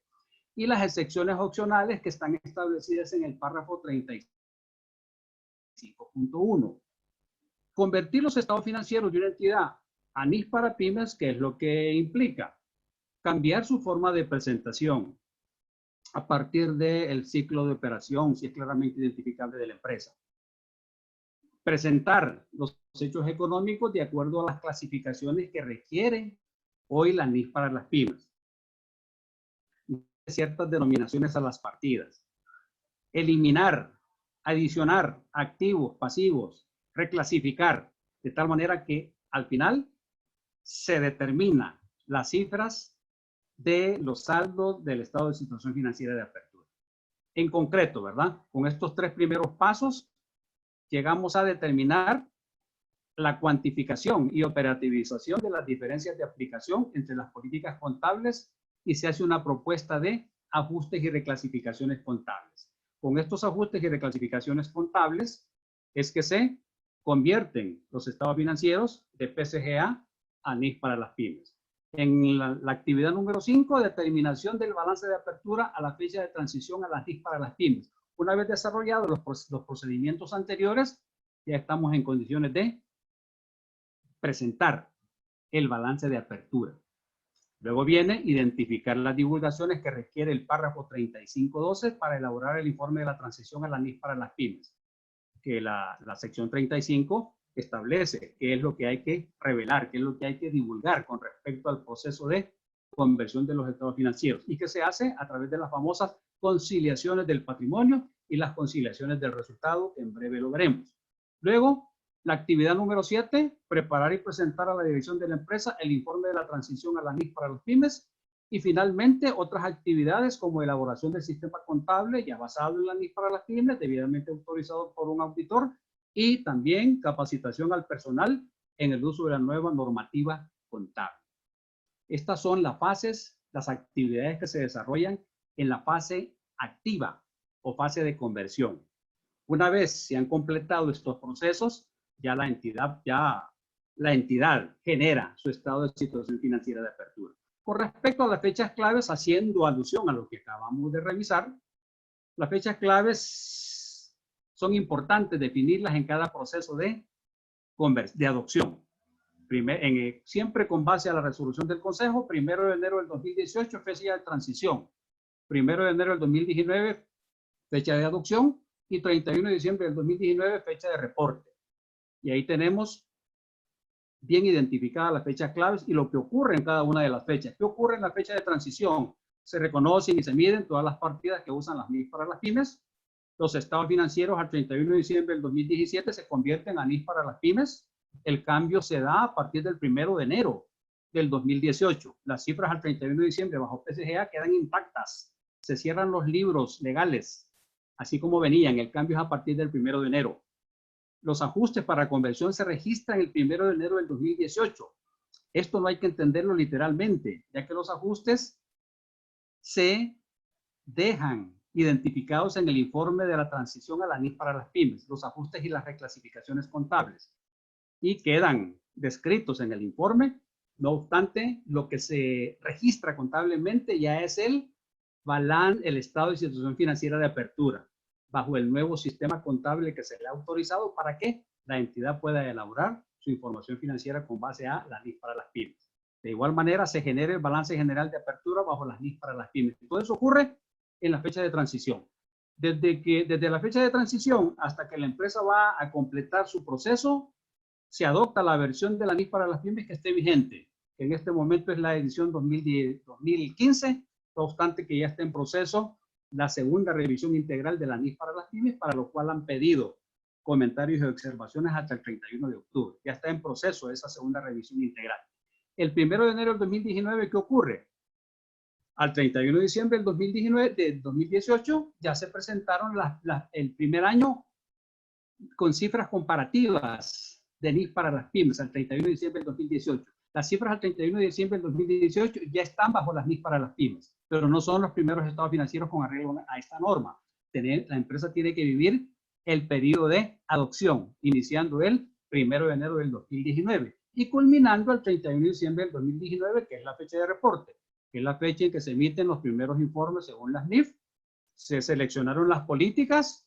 Y las excepciones opcionales que están establecidas en el párrafo 35.1. Convertir los estados financieros de una entidad a NIC para pymes, ¿qué es lo que implica? Cambiar su forma de presentación a partir del ciclo de operación, si es claramente identificable de la empresa. Presentar los hechos económicos de acuerdo a las clasificaciones que requiere hoy la NIC para las pymes. Ciertas denominaciones a las partidas. Eliminar, adicionar activos, pasivos, reclasificar, de tal manera que al final se determina las cifras de los saldos del estado de situación financiera de apertura. En concreto, ¿verdad? Con estos 3 primeros pasos, llegamos a determinar la cuantificación y operativización de las diferencias de aplicación entre las políticas contables y se hace una propuesta de ajustes y reclasificaciones contables. Con estos ajustes y reclasificaciones contables es que se convierten los estados financieros de PCGA a NIC para las pymes. En la actividad número 5, determinación del balance de apertura a la fecha de transición a las NIC para las pymes. Una vez desarrollados los procedimientos anteriores, ya estamos en condiciones de presentar el balance de apertura. Luego viene identificar las divulgaciones que requiere el párrafo 35.12 para elaborar el informe de la transición a la NIC para las pymes, que la sección 35 establece qué es lo que hay que revelar, qué es lo que hay que divulgar con respecto al proceso de conversión de los estados financieros y que se hace a través de las famosas conciliaciones del patrimonio y las conciliaciones del resultado, que en breve lo veremos. Luego, la actividad número 7, preparar y presentar a la dirección de la empresa el informe de la transición a la NIC para las pymes. Y finalmente, otras actividades como elaboración del sistema contable ya basado en la NIC para las pymes, debidamente autorizado por un auditor, y también capacitación al personal en el uso de la nueva normativa contable. Estas son las fases, las actividades que se desarrollan en la fase activa o fase de conversión. Una vez se han completado estos procesos, ya la entidad genera su estado de situación financiera de apertura. Con respecto a las fechas claves, haciendo alusión a lo que acabamos de revisar, las fechas claves son importantes definirlas en cada proceso de de adopción. Siempre con base a la resolución del Consejo, 1 de enero del 2018, fecha de transición. 1 de enero del 2019, fecha de adopción. Y 31 de diciembre del 2019, fecha de reporte. Y ahí tenemos bien identificadas las fechas claves y lo que ocurre en cada una de las fechas. ¿Qué ocurre en la fecha de transición? Se reconocen y se miden todas las partidas que usan las NIF para las pymes. Los estados financieros al 31 de diciembre del 2017 se convierten a NIF para las pymes. El cambio se da a partir del 1 de enero del 2018. Las cifras al 31 de diciembre bajo PCGA quedan intactas. Se cierran los libros legales, así como venían. El cambio es a partir del 1 de enero. Los ajustes para conversión se registran el 1 de enero del 2018. Esto no hay que entenderlo literalmente, ya que los ajustes se dejan identificados en el informe de la transición a la NIF para las pymes, los ajustes y las reclasificaciones contables, y quedan descritos en el informe. No obstante, lo que se registra contablemente ya es el balance, el estado de situación financiera de apertura, bajo el nuevo sistema contable que se le ha autorizado para que la entidad pueda elaborar su información financiera con base a la NIF para las pymes. De igual manera, se genera el balance general de apertura bajo las NIF para las pymes. Todo eso ocurre en la fecha de transición. Desde la fecha de transición hasta que la empresa va a completar su proceso, se adopta la versión de la NIF para las pymes que esté vigente. En este momento es la edición 2015, no obstante que ya está en proceso la segunda revisión integral de la NIF para las pymes, para lo cual han pedido comentarios y observaciones hasta el 31 de octubre. Ya está en proceso esa segunda revisión integral. El 1 de enero del 2019, ¿qué ocurre? Al 31 de diciembre del 2018 ya se presentaron el primer año con cifras comparativas de NIF para las pymes al 31 de diciembre del 2018. Las cifras al 31 de diciembre del 2018 ya están bajo las NIF para las pymes, pero no son los primeros estados financieros con arreglo a esta norma. La empresa tiene que vivir el periodo de adopción, iniciando el 1 de enero del 2019 y culminando el 31 de diciembre del 2019, que es la fecha de reporte, que es la fecha en que se emiten los primeros informes según las NIF. Se seleccionaron las políticas.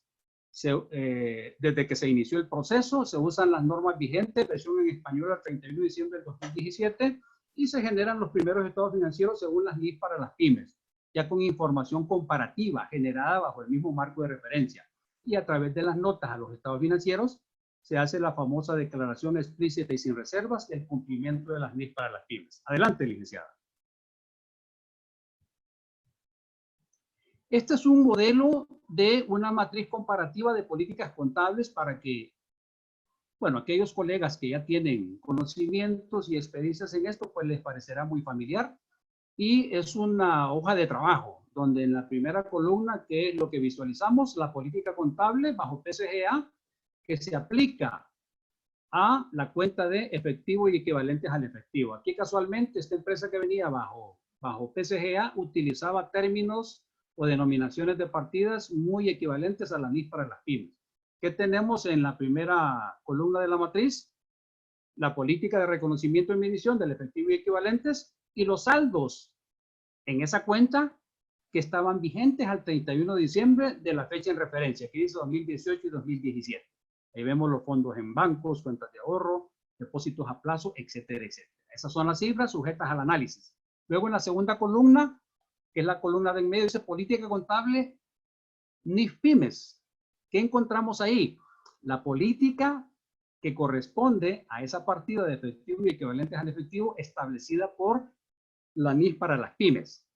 Desde que se inició el proceso, se usan las normas vigentes, versión en español al 31 de diciembre del 2017, y se generan los primeros estados financieros según las NIF para las pymes, ya con información comparativa generada bajo el mismo marco de referencia. Y a través de las notas a los estados financieros, se hace la famosa declaración explícita y sin reservas del cumplimiento de las NIF para las pymes. Adelante, licenciada. Este es un modelo de una matriz comparativa de políticas contables para que, bueno, aquellos colegas que ya tienen conocimientos y experiencias en esto, pues les parecerá muy familiar. Y es una hoja de trabajo, donde en la primera columna, que es lo que visualizamos, la política contable bajo PCGA, que se aplica a la cuenta de efectivo y equivalentes al efectivo. Aquí casualmente esta empresa que venía bajo PCGA utilizaba términos o denominaciones de partidas muy equivalentes a la NIF para las pymes. ¿Qué tenemos en la primera columna de la matriz? La política de reconocimiento y medición del efectivo y equivalentes y los saldos en esa cuenta que estaban vigentes al 31 de diciembre de la fecha en referencia, que dice 2018 y 2017. Ahí vemos los fondos en bancos, cuentas de ahorro, depósitos a plazo, etcétera, etcétera. Esas son las cifras sujetas al análisis. Luego en la segunda columna, que es la columna de en medio, dice política contable NIF pymes. ¿Qué encontramos ahí? La política que corresponde a esa partida de efectivo y equivalentes al efectivo establecida por la NIF para las pymes.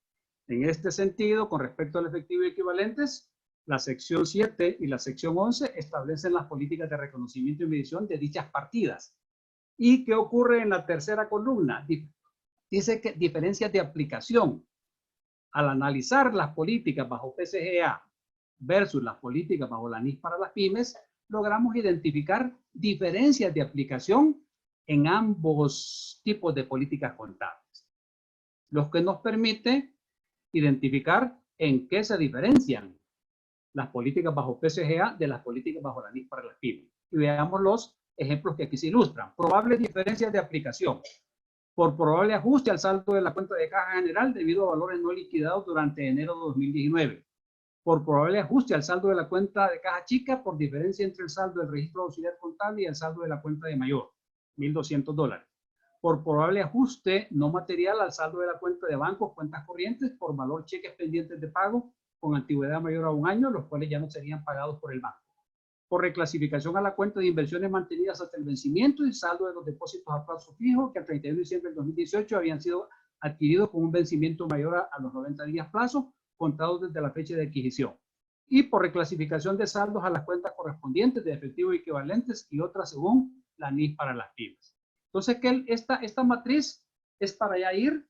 En este sentido, con respecto al efectivo y equivalentes, la sección 7 y la sección 11 establecen las políticas de reconocimiento y medición de dichas partidas. ¿Y qué ocurre en la tercera columna? Dice que diferencias de aplicación. Al analizar las políticas bajo PCGA versus las políticas bajo la NIF para las pymes, logramos identificar diferencias de aplicación en ambos tipos de políticas contables, lo que nos permite identificar en qué se diferencian las políticas bajo PCGA de las políticas bajo la NIF para las pymes. Y veamos los ejemplos que aquí se ilustran. Probables diferencias de aplicación. Por probable ajuste al saldo de la cuenta de caja general debido a valores no liquidados durante enero de 2019. por probable ajuste al saldo de la cuenta de caja chica por diferencia entre el saldo del registro auxiliar contable y el saldo de la cuenta de mayor, $1,200. Por probable ajuste no material al saldo de la cuenta de bancos, cuentas corrientes, por valor cheques pendientes de pago con antigüedad mayor a 1 año, los cuales ya no serían pagados por el banco. Por reclasificación a la cuenta de inversiones mantenidas hasta el vencimiento y saldo de los depósitos a plazo fijo que al 31 de diciembre del 2018 habían sido adquiridos con un vencimiento mayor a los 90 días plazo, contados desde la fecha de adquisición. Y por reclasificación de saldos a las cuentas correspondientes de efectivo equivalentes y otras según la NIF para las pymes. Entonces, que esta matriz es para ya ir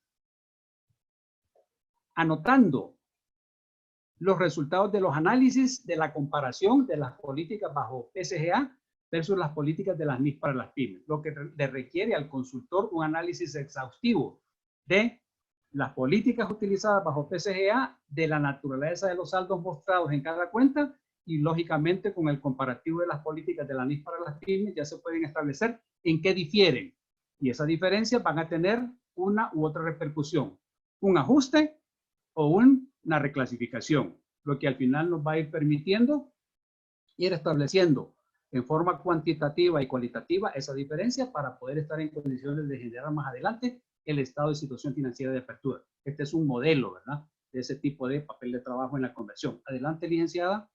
anotando los resultados de los análisis de la comparación de las políticas bajo PSGA versus las políticas de las NIF para las pymes, lo que le requiere al consultor un análisis exhaustivo de las políticas utilizadas bajo PSGA, de la naturaleza de los saldos mostrados en cada cuenta y lógicamente con el comparativo de las políticas de la NIF para las pymes ya se pueden establecer en qué difieren y esas diferencias van a tener una u otra repercusión, un ajuste o una reclasificación, lo que al final nos va a ir permitiendo ir estableciendo en forma cuantitativa y cualitativa esa diferencia para poder estar en condiciones de generar más adelante el estado de situación financiera de apertura. Este es un modelo, ¿verdad?, de ese tipo de papel de trabajo en la conversión. Adelante, licenciada.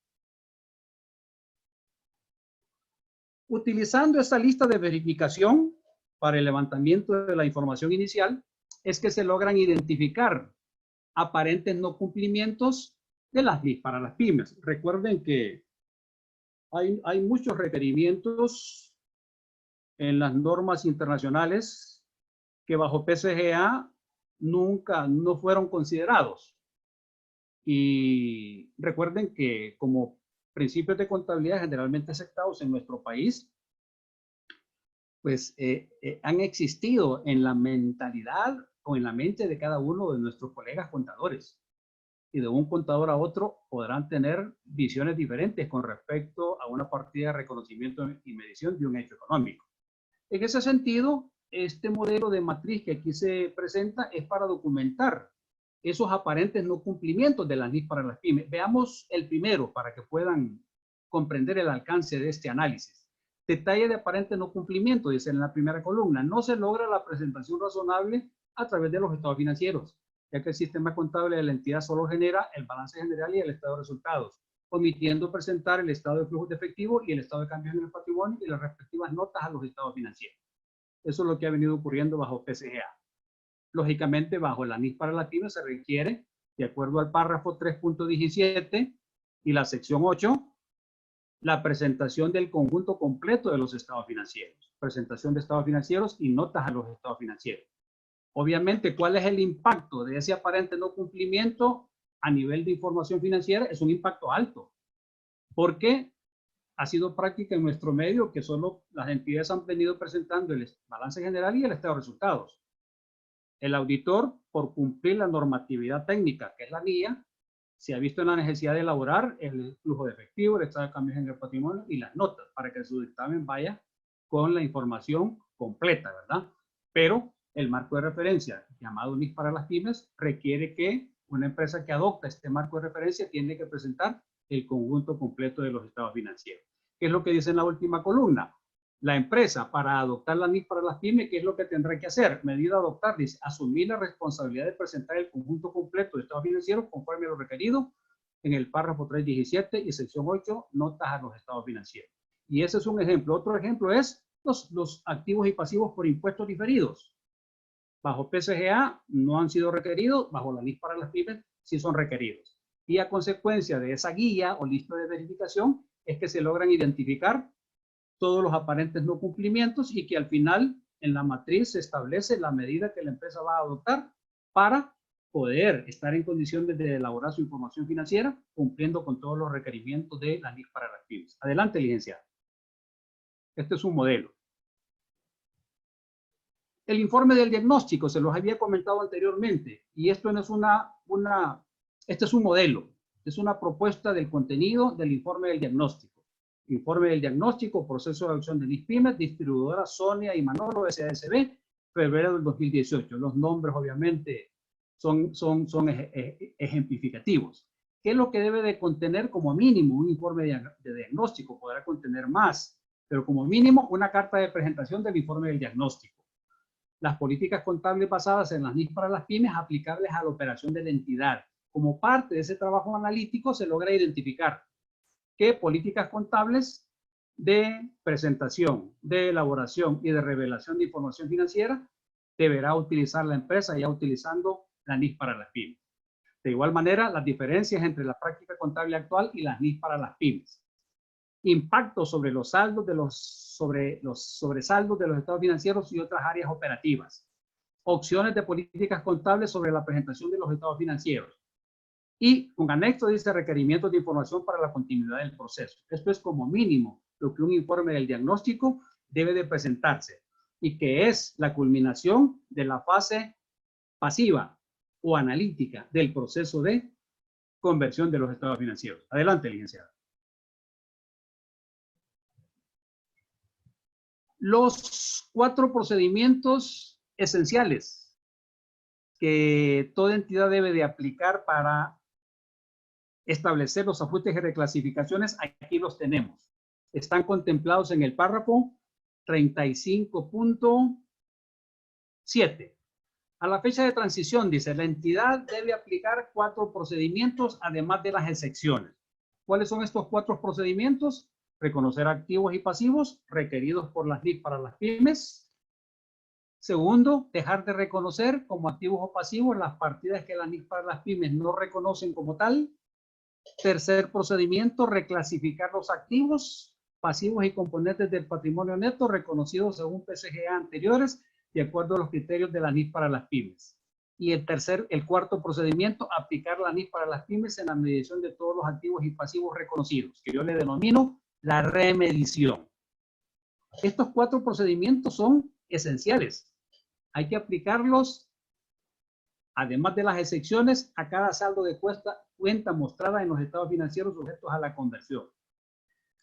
Utilizando esta lista de verificación para el levantamiento de la información inicial, es que se logran identificar aparentes no cumplimientos de las NIF para las pymes. Recuerden que hay muchos requerimientos en las normas internacionales que bajo PSGA nunca no fueron considerados. Y recuerden que como principios de contabilidad generalmente aceptados en nuestro país, pues han existido en la mentalidad o en la mente de cada uno de nuestros colegas contadores. Y de un contador a otro podrán tener visiones diferentes con respecto a una partida de reconocimiento y medición de un hecho económico. En ese sentido, este modelo de matriz que aquí se presenta es para documentar esos aparentes no cumplimientos de la NIF para las pymes. Veamos el primero para que puedan comprender el alcance de este análisis. Detalle de aparente no cumplimiento, dice en la primera columna. No se logra la presentación razonable a través de los estados financieros, ya que el sistema contable de la entidad solo genera el balance general y el estado de resultados, omitiendo presentar el estado de flujos de efectivo y el estado de cambios en el patrimonio y las respectivas notas a los estados financieros. Eso es lo que ha venido ocurriendo bajo PSGA. Lógicamente, bajo la NIF para la pyme se requiere, de acuerdo al párrafo 3.17 y la sección 8, la presentación del conjunto completo de los estados financieros, presentación de estados financieros y notas a los estados financieros. Obviamente, ¿cuál es el impacto de ese aparente no cumplimiento a nivel de información financiera? Es un impacto alto, porque ha sido práctica en nuestro medio que solo las entidades han venido presentando el balance general y el estado de resultados. El auditor, por cumplir la normatividad técnica, que es la guía, se ha visto en la necesidad de elaborar el flujo de efectivo, el estado de cambios en el patrimonio y las notas, para que su dictamen vaya con la información completa, ¿verdad? Pero el marco de referencia, llamado NIF para las pymes, requiere que una empresa que adopta este marco de referencia tiene que presentar el conjunto completo de los estados financieros. ¿Qué es lo que dice en la última columna? La empresa, para adoptar la NIF para las pymes, ¿qué es lo que tendrá que hacer? Medida a adoptar, dice, asumir la responsabilidad de presentar el conjunto completo de estados financieros conforme a lo requerido en el párrafo 3.17 y sección 8, notas a los estados financieros. Y ese es un ejemplo. Otro ejemplo es los activos y pasivos por impuestos diferidos. Bajo PSGA no han sido requeridos, bajo la NIF para las pymes sí son requeridos. Y a consecuencia de esa guía o lista de verificación es que se logran identificar todos los aparentes no cumplimientos y que al final en la matriz se establece la medida que la empresa va a adoptar para poder estar en condiciones de elaborar su información financiera cumpliendo con todos los requerimientos de la NIF para las pymes. Adelante, licenciado. Este es un modelo. El informe del diagnóstico, se los había comentado anteriormente, y esto no es este es un modelo, es una propuesta del contenido del informe del diagnóstico. Informe del diagnóstico, proceso de adopción de NIF pymes, distribuidora Sonia y Manolo SASB, febrero del 2018. Los nombres obviamente son ejemplificativos. ¿Qué es lo que debe de contener como mínimo un informe de diagnóstico? Podrá contener más, pero como mínimo una carta de presentación del informe del diagnóstico. Las políticas contables basadas en las NIF para las pymes aplicables a la operación de la entidad. Como parte de ese trabajo analítico se logra identificar qué políticas contables de presentación, de elaboración y de revelación de información financiera deberá utilizar la empresa ya utilizando la NIF para las pymes. De igual manera, las diferencias entre la práctica contable actual y las NIF para las pymes. Impacto sobre los saldos de los sobresaldos de los estados financieros y otras áreas operativas. Opciones de políticas contables sobre la presentación de los estados financieros. Y un anexo dice requerimientos de información para la continuidad del proceso. Esto es como mínimo lo que un informe del diagnóstico debe de presentarse y que es la culminación de la fase pasiva o analítica del proceso de conversión de los estados financieros. Adelante, licenciada. Los 4 procedimientos esenciales que toda entidad debe de aplicar para establecer los ajustes y reclasificaciones, aquí los tenemos. Están contemplados en el párrafo 35.7. A la fecha de transición, dice, la entidad debe aplicar 4 procedimientos, además de las excepciones. ¿Cuáles son estos 4 procedimientos? Reconocer activos y pasivos requeridos por las NIF para las pymes. Segundo, dejar de reconocer como activos o pasivos las partidas que las NIF para las pymes no reconocen como tal. Tercer procedimiento, reclasificar los activos, pasivos y componentes del patrimonio neto reconocidos según PCGA anteriores de acuerdo a los criterios de la NIF para las pymes. Y el cuarto procedimiento, aplicar la NIF para las pymes en la medición de todos los activos y pasivos reconocidos, que yo le denomino la remedición. Estos 4 procedimientos son esenciales. Hay que aplicarlos, además de las excepciones, a cada saldo de cuenta mostrada en los estados financieros sujetos a la conversión.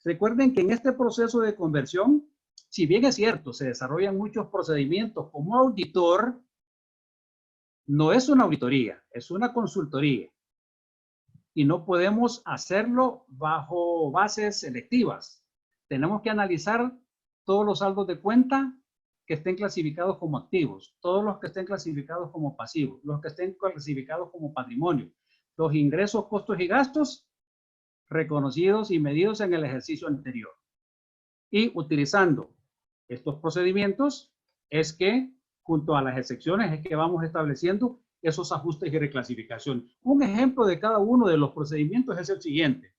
Recuerden que en este proceso de conversión, si bien es cierto, se desarrollan muchos procedimientos como auditor, no es una auditoría, es una consultoría. Y no podemos hacerlo bajo bases selectivas. Tenemos que analizar todos los saldos de cuenta que estén clasificados como activos, todos los que estén clasificados como pasivos, los que estén clasificados como patrimonio, los ingresos, costos y gastos reconocidos y medidos en el ejercicio anterior. Y utilizando estos procedimientos es que, junto a las excepciones, es que vamos estableciendo esos ajustes y reclasificación. Un ejemplo de cada uno de los procedimientos es el siguiente.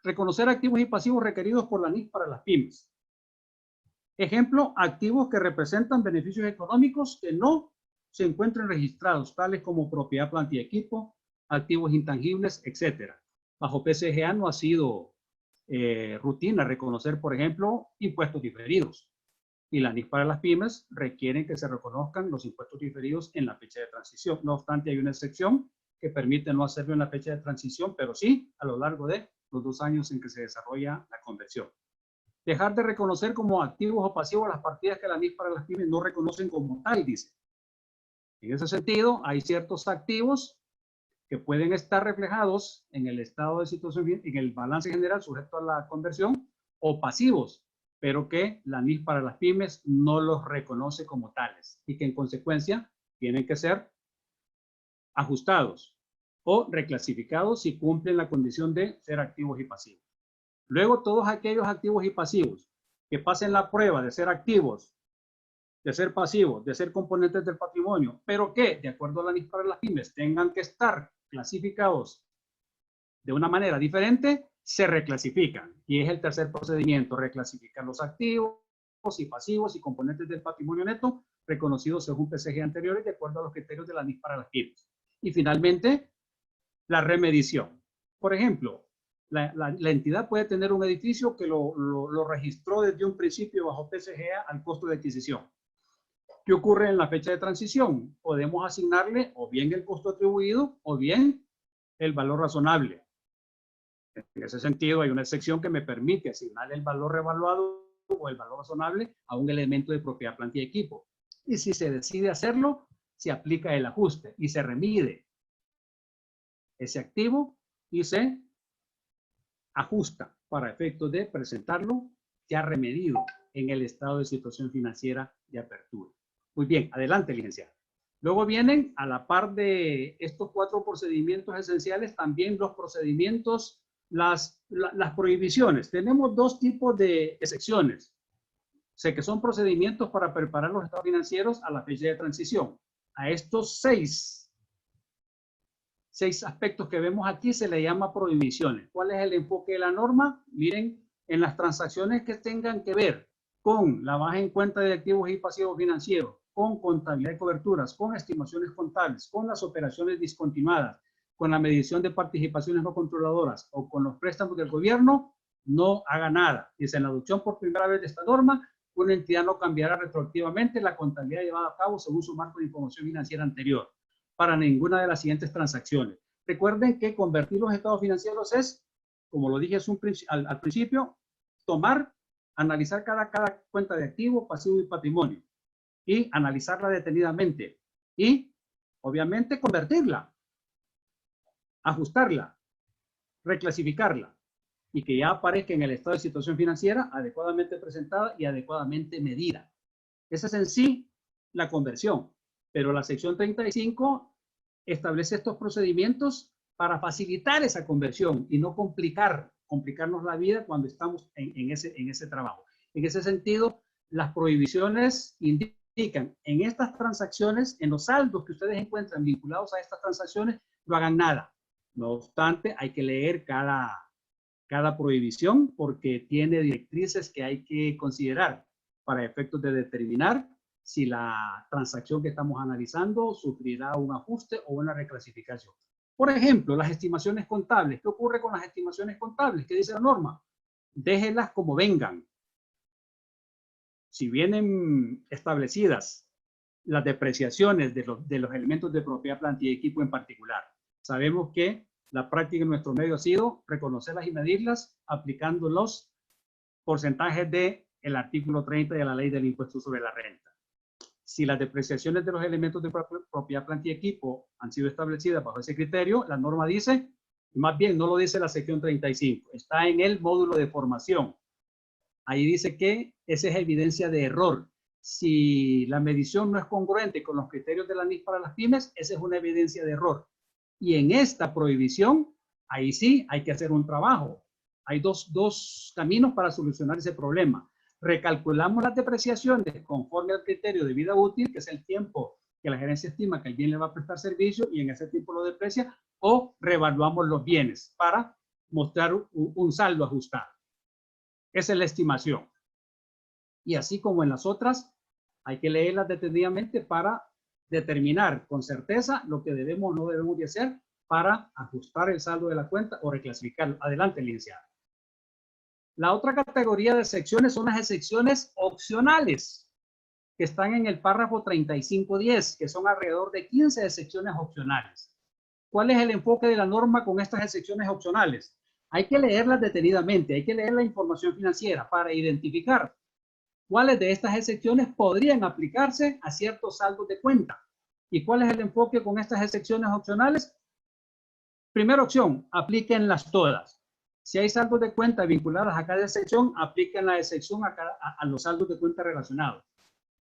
Reconocer activos y pasivos requeridos por la NIF para las pymes. Ejemplo, activos que representan beneficios económicos que no se encuentren registrados, tales como propiedad, planta y equipo, activos intangibles, etc. Bajo PCGA no ha sido rutina reconocer, por ejemplo, impuestos diferidos. Y la NIF para las pymes requieren que se reconozcan los impuestos diferidos en la fecha de transición. No obstante, hay una excepción que permite no hacerlo en la fecha de transición, pero sí a lo largo de los 2 años en que se desarrolla la conversión. Dejar de reconocer como activos o pasivos las partidas que la NIF para las pymes no reconocen como tal, dice. En ese sentido, hay ciertos activos que pueden estar reflejados en el estado de situación, en el balance general sujeto a la conversión, o pasivos, pero que la NIF para las pymes no los reconoce como tales y que en consecuencia tienen que ser ajustados o reclasificados si cumplen la condición de ser activos y pasivos. Luego, todos aquellos activos y pasivos que pasen la prueba de ser activos, de ser pasivos, de ser componentes del patrimonio, pero que, de acuerdo a la NIF para las pymes, tengan que estar clasificados de una manera diferente, se reclasifican. Y es el tercer procedimiento, reclasificar los activos y pasivos y componentes del patrimonio neto reconocidos según PCG anteriores de acuerdo a los criterios de la NIF para las pymes. Y finalmente, la remedición. Por ejemplo, la entidad puede tener un edificio que lo registró desde un principio bajo PCGA al costo de adquisición. ¿Qué ocurre en la fecha de transición? Podemos asignarle o bien el costo atribuido o bien el valor razonable. En ese sentido, hay una excepción que me permite asignar el valor revaluado o el valor razonable a un elemento de propiedad, planta y equipo. Y si se decide hacerlo, se aplica el ajuste y se remide ese activo y se ajusta para efectos de presentarlo ya remedido en el estado de situación financiera de apertura. Muy bien, adelante, licenciado. Luego vienen, a la par de estos 4 procedimientos esenciales, también los procedimientos, las prohibiciones. Tenemos 2 tipos de excepciones. Sé que son procedimientos para preparar los estados financieros a la fecha de transición. A estos 6 aspectos que vemos aquí se le llama prohibiciones. ¿Cuál es el enfoque de la norma? Miren, en las transacciones que tengan que ver con la baja en cuenta de activos y pasivos financieros, con contabilidad de coberturas, con estimaciones contables, con las operaciones discontinuadas, con la medición de participaciones no controladoras o con los préstamos del gobierno, no haga nada. Dice, en la adopción por primera vez de esta norma, una entidad no cambiará retroactivamente la contabilidad llevada a cabo según su marco de información financiera anterior para ninguna de las siguientes transacciones. Recuerden que convertir los estados financieros es, como lo dije al principio, tomar, analizar cada cuenta de activo, pasivo y patrimonio y analizarla detenidamente y, obviamente, convertirla, ajustarla, reclasificarla y que ya aparezca en el estado de situación financiera adecuadamente presentada y adecuadamente medida. Esa es en sí la conversión, pero la sección 35 establece estos procedimientos para facilitar esa conversión y no complicarnos la vida cuando estamos en ese trabajo. En ese sentido, las prohibiciones indican en estas transacciones, en los saldos que ustedes encuentran vinculados a estas transacciones, no hagan nada. No obstante, hay que leer cada prohibición porque tiene directrices que hay que considerar para efectos de determinar si la transacción que estamos analizando sufrirá un ajuste o una reclasificación. Por ejemplo, las estimaciones contables. ¿Qué ocurre con las estimaciones contables? ¿Qué dice la norma? Déjenlas como vengan. Si vienen establecidas las depreciaciones de los elementos de propiedad, planta y equipo en particular, sabemos que la práctica en nuestro medio ha sido reconocerlas y medirlas aplicando los porcentajes del artículo 30 de la ley del impuesto sobre la renta. Si las depreciaciones de los elementos de propiedad, planta y equipo han sido establecidas bajo ese criterio, la norma dice, más bien no lo dice la sección 35, está en el módulo de formación. Ahí dice que esa es evidencia de error. Si la medición no es congruente con los criterios de la NIF para las pymes, esa es una evidencia de error. Y en esta prohibición, ahí sí hay que hacer un trabajo. Hay dos caminos para solucionar ese problema. Recalculamos las depreciaciones conforme al criterio de vida útil, que es el tiempo que la gerencia estima que el bien le va a prestar servicio y en ese tiempo lo deprecia, o reevaluamos los bienes para mostrar un saldo ajustado. Esa es la estimación. Y así como en las otras, hay que leerlas detenidamente para determinar con certeza lo que debemos o no debemos de hacer para ajustar el saldo de la cuenta o reclasificarlo. Adelante, licenciado. La otra categoría de excepciones son las excepciones opcionales, que están en el párrafo 3510, que son alrededor de 15 excepciones opcionales. ¿Cuál es el enfoque de la norma con estas excepciones opcionales? Hay que leerlas detenidamente, hay que leer la información financiera para identificar cuáles de estas excepciones podrían aplicarse a ciertos saldos de cuenta. ¿Y cuál es el enfoque con estas excepciones opcionales? Primera opción, aplíquenlas todas. Si hay saldos de cuenta vinculadas a cada excepción, apliquen la excepción a los saldos de cuenta relacionados.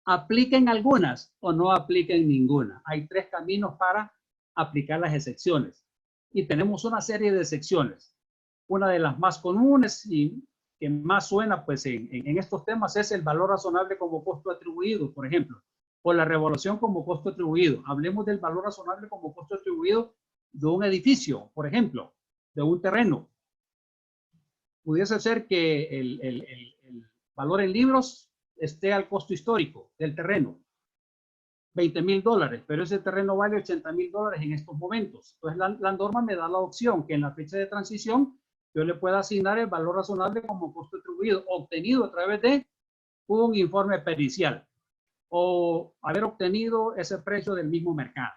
Apliquen algunas o no apliquen ninguna. Hay 3 caminos para aplicar las excepciones. Y tenemos una serie de excepciones. Una de las más comunes y que más suena pues en estos temas es el valor razonable como costo atribuido, por ejemplo, o la revaluación como costo atribuido. Hablemos del valor razonable como costo atribuido de un edificio, por ejemplo, de un terreno. Pudiese ser que el valor en libros esté al costo histórico del terreno, $20,000, pero ese terreno vale $80,000 en estos momentos. Entonces la norma me da la opción que en la fecha de transición yo le pueda asignar el valor razonable como costo atribuido obtenido a través de un informe pericial o haber obtenido ese precio del mismo mercado.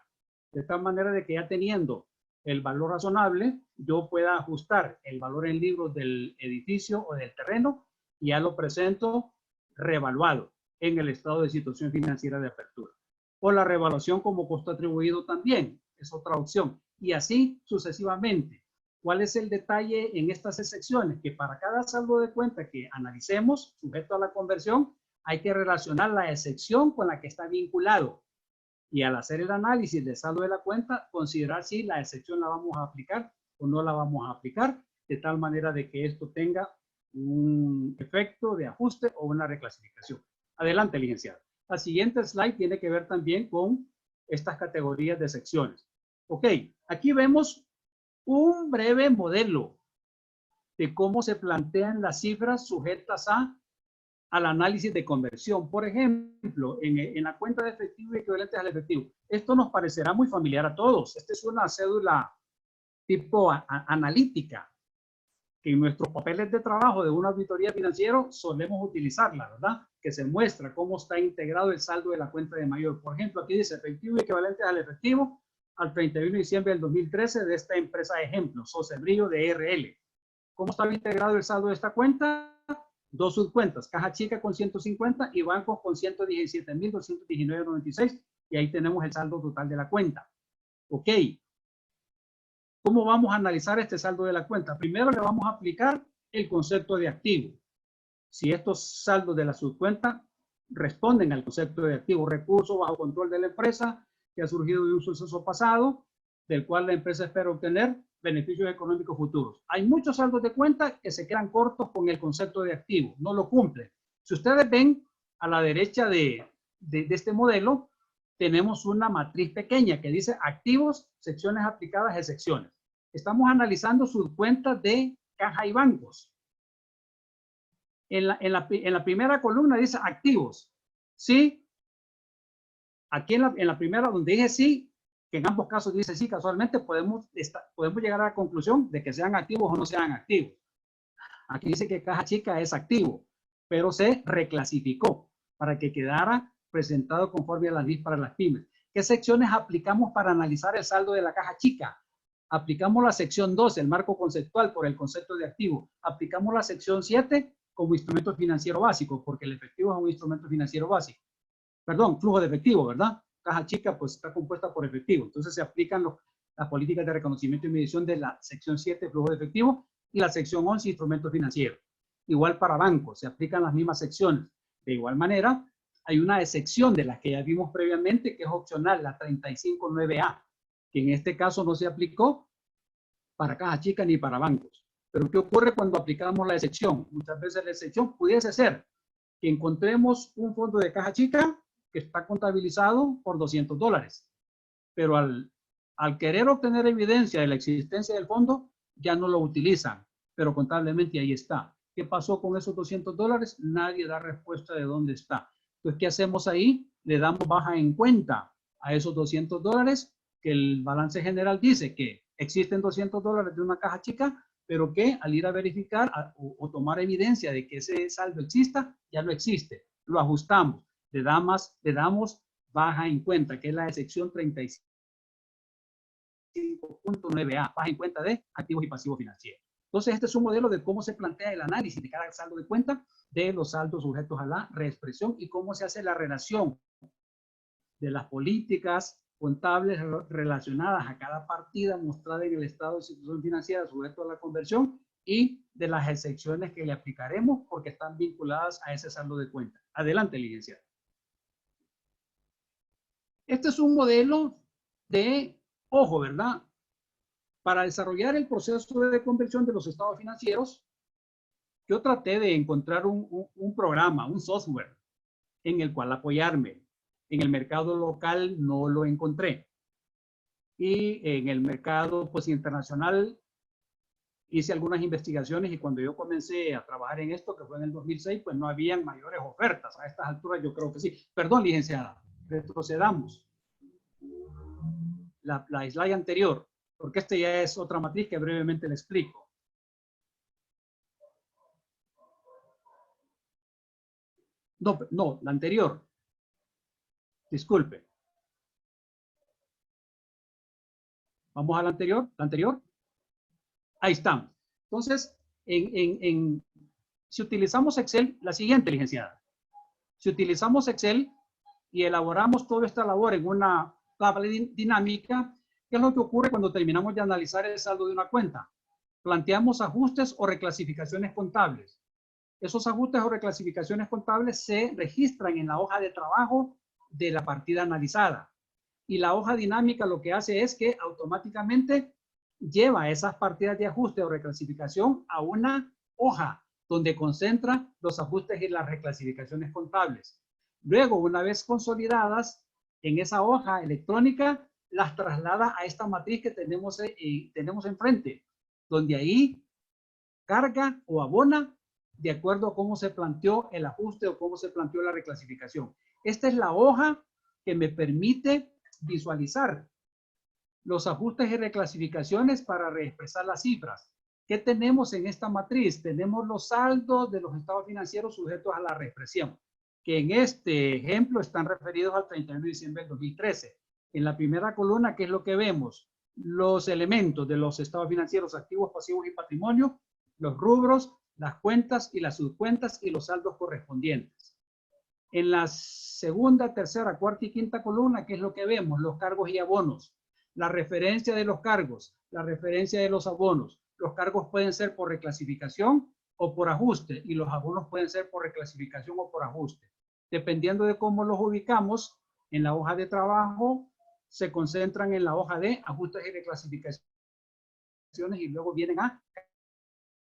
De tal manera de que ya teniendo el valor razonable, yo pueda ajustar el valor en libros del edificio o del terreno y ya lo presento reevaluado en el estado de situación financiera de apertura. O la reevaluación como costo atribuido también es otra opción. Y así sucesivamente. ¿Cuál es el detalle en estas excepciones? Que para cada saldo de cuenta que analicemos, sujeto a la conversión, hay que relacionar la excepción con la que está vinculado. Y al hacer el análisis del saldo de la cuenta, considerar si la excepción la vamos a aplicar o no la vamos a aplicar, de tal manera de que esto tenga un efecto de ajuste o una reclasificación. Adelante, licenciado. La siguiente slide tiene que ver también con estas categorías de secciones. Ok, aquí vemos un breve modelo de cómo se plantean las cifras sujetas al análisis de conversión. Por ejemplo, en la cuenta de efectivo y equivalentes al efectivo. Esto nos parecerá muy familiar a todos. Esta es una cédula tipo analítica, que en nuestros papeles de trabajo de una auditoría financiera solemos utilizarla, ¿verdad? Que se muestra cómo está integrado el saldo de la cuenta de mayor. Por ejemplo, aquí dice efectivo y equivalentes al efectivo al 31 de diciembre del 2013 de esta empresa de ejemplo, Sosebrillo de RL. ¿Cómo estaba integrado el saldo de esta cuenta? Dos subcuentas, caja chica con 150 y bancos con 117.219.96, y ahí tenemos el saldo total de la cuenta. Ok. ¿Cómo vamos a analizar este saldo de la cuenta? Primero le vamos a aplicar el concepto de activo. Si estos saldos de la subcuenta responden al concepto de activo, recurso bajo control de la empresa que ha surgido de un suceso pasado, del cual la empresa espera obtener beneficios económicos futuros. Hay muchos saldos de cuenta que se quedan cortos con el concepto de activo, no lo cumplen. Si ustedes ven a la derecha de este modelo, tenemos una matriz pequeña que dice activos, secciones aplicadas, excepciones. Estamos analizando subcuentas de caja y bancos. En la primera columna dice activos. Sí. Aquí en la primera donde dije sí, que en ambos casos dice sí, casualmente podemos llegar a la conclusión de que sean activos o no sean activos. Aquí dice que caja chica es activo, pero se reclasificó para que quedara presentado conforme a las leyes para las pymes. ¿Qué secciones aplicamos para analizar el saldo de la caja chica? Aplicamos la sección 2, el marco conceptual por el concepto de activo. Aplicamos la sección 7 como instrumento financiero básico, porque el efectivo es un instrumento financiero básico. Perdón, flujo de efectivo, ¿verdad? Caja chica pues está compuesta por efectivo. Entonces se aplican las políticas de reconocimiento y medición de la sección 7, flujo de efectivo, y la sección 11, instrumentos financieros. Igual para bancos, se aplican las mismas secciones. De igual manera, hay una excepción de las que ya vimos previamente, que es opcional, la 35.9a, que en este caso no se aplicó para caja chica ni para bancos. Pero ¿qué ocurre cuando aplicamos la excepción? Muchas veces la excepción pudiese ser que encontremos un fondo de caja chica que está contabilizado por $200, pero al querer obtener evidencia de la existencia del fondo, ya no lo utilizan, pero contablemente ahí está. ¿Qué pasó con esos $200? Nadie da respuesta de dónde está. Entonces, ¿qué hacemos ahí? Le damos baja en cuenta a esos $200, que el balance general dice que existen $200 de una caja chica, pero que al ir a verificar o tomar evidencia de que ese saldo exista, ya no existe. Lo ajustamos, le damos baja en cuenta, que es la excepción 35.9a, baja en cuenta de activos y pasivos financieros. Entonces, este es un modelo de cómo se plantea el análisis de cada saldo de cuenta, de los saldos sujetos a la reexpresión y cómo se hace la relación de las políticas contables relacionadas a cada partida mostrada en el estado de situación financiera sujeto a la conversión y de las excepciones que le aplicaremos porque están vinculadas a ese saldo de cuenta. Adelante, licenciado. Este es un modelo de, ojo, ¿verdad? Para desarrollar el proceso de conversión de los estados financieros, yo traté de encontrar un programa, un software en el cual apoyarme. En el mercado local no lo encontré. Y en el mercado pues, internacional hice algunas investigaciones y cuando yo comencé a trabajar en esto, que fue en el 2006, pues no habían mayores ofertas. A estas alturas yo creo que sí. Perdón, licenciada, retrocedamos. La slide anterior, porque este ya es otra matriz que brevemente le explico. No, la anterior. Disculpe. Vamos a la anterior. ¿La anterior? Ahí estamos. Entonces, si utilizamos Excel, la siguiente, licenciada. Si utilizamos Excel y elaboramos toda esta labor en una tabla dinámica, ¿qué es lo que ocurre cuando terminamos de analizar el saldo de una cuenta? planteamos ajustes o reclasificaciones contables. Esos ajustes o reclasificaciones contables se registran en la hoja de trabajo de la partida analizada. Y la hoja dinámica lo que hace es que automáticamente lleva esas partidas de ajuste o reclasificación a una hoja donde concentra los ajustes y las reclasificaciones contables. Luego, una vez consolidadas en esa hoja electrónica, las traslada a esta matriz que tenemos enfrente, donde ahí carga o abona de acuerdo a cómo se planteó el ajuste o cómo se planteó la reclasificación. Esta es la hoja que me permite visualizar los ajustes y reclasificaciones para reexpresar las cifras. ¿Qué tenemos en esta matriz? Tenemos los saldos de los estados financieros sujetos a la reexpresión, que en este ejemplo están referidos al 31 de diciembre del 2013. En la primera columna, ¿qué es lo que vemos? Los elementos de los estados financieros, activos, pasivos y patrimonio, los rubros, las cuentas y las subcuentas y los saldos correspondientes. En la segunda, tercera, cuarta y quinta columna, ¿qué es lo que vemos? Los cargos y abonos. La referencia de los cargos, la referencia de los abonos. Los cargos pueden ser por reclasificación o por ajuste y los abonos pueden ser por reclasificación o por ajuste. Dependiendo de cómo los ubicamos en la hoja de trabajo, se concentran en la hoja de ajustes y reclasificaciones y luego vienen a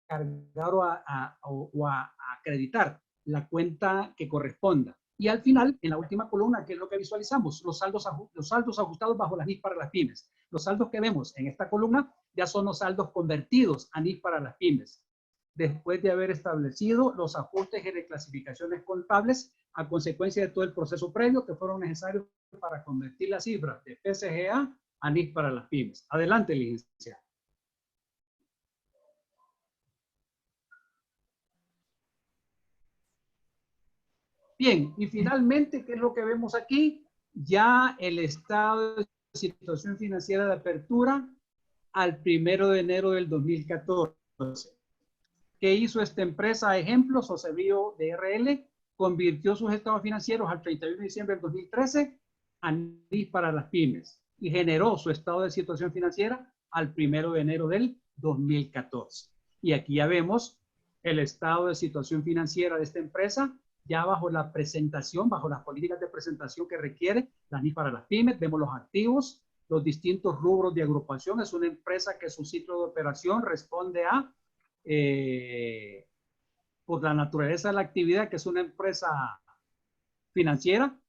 cargar o a acreditar la cuenta que corresponda. Y al final, en la última columna, ¿qué es lo que visualizamos? Los saldos ajustados bajo las NIF para las pymes. Los saldos que vemos en esta columna ya son los saldos convertidos a NIF para las pymes, después de haber establecido los ajustes y reclasificaciones contables a consecuencia de todo el proceso previo que fueron necesarios para convertir las cifras de PCGA a NIF para las pymes. Adelante, licenciado. Bien, y finalmente, ¿qué es lo que vemos aquí? Ya el estado de situación financiera de apertura al 1 de enero del 2014. ¿Qué hizo esta empresa? Ejemplo, Sosebio DRL convirtió sus estados financieros al 31 de diciembre del 2013 a NIF para las pymes y generó su estado de situación financiera al 1 de enero del 2014. Y aquí ya vemos el estado de situación financiera de esta empresa ya bajo la presentación, bajo las políticas de presentación que requiere la NIF para las pymes. Vemos los activos, los distintos rubros de agrupación. Es una empresa que su ciclo de operación responde a, por la naturaleza de la actividad, que es una empresa financiera.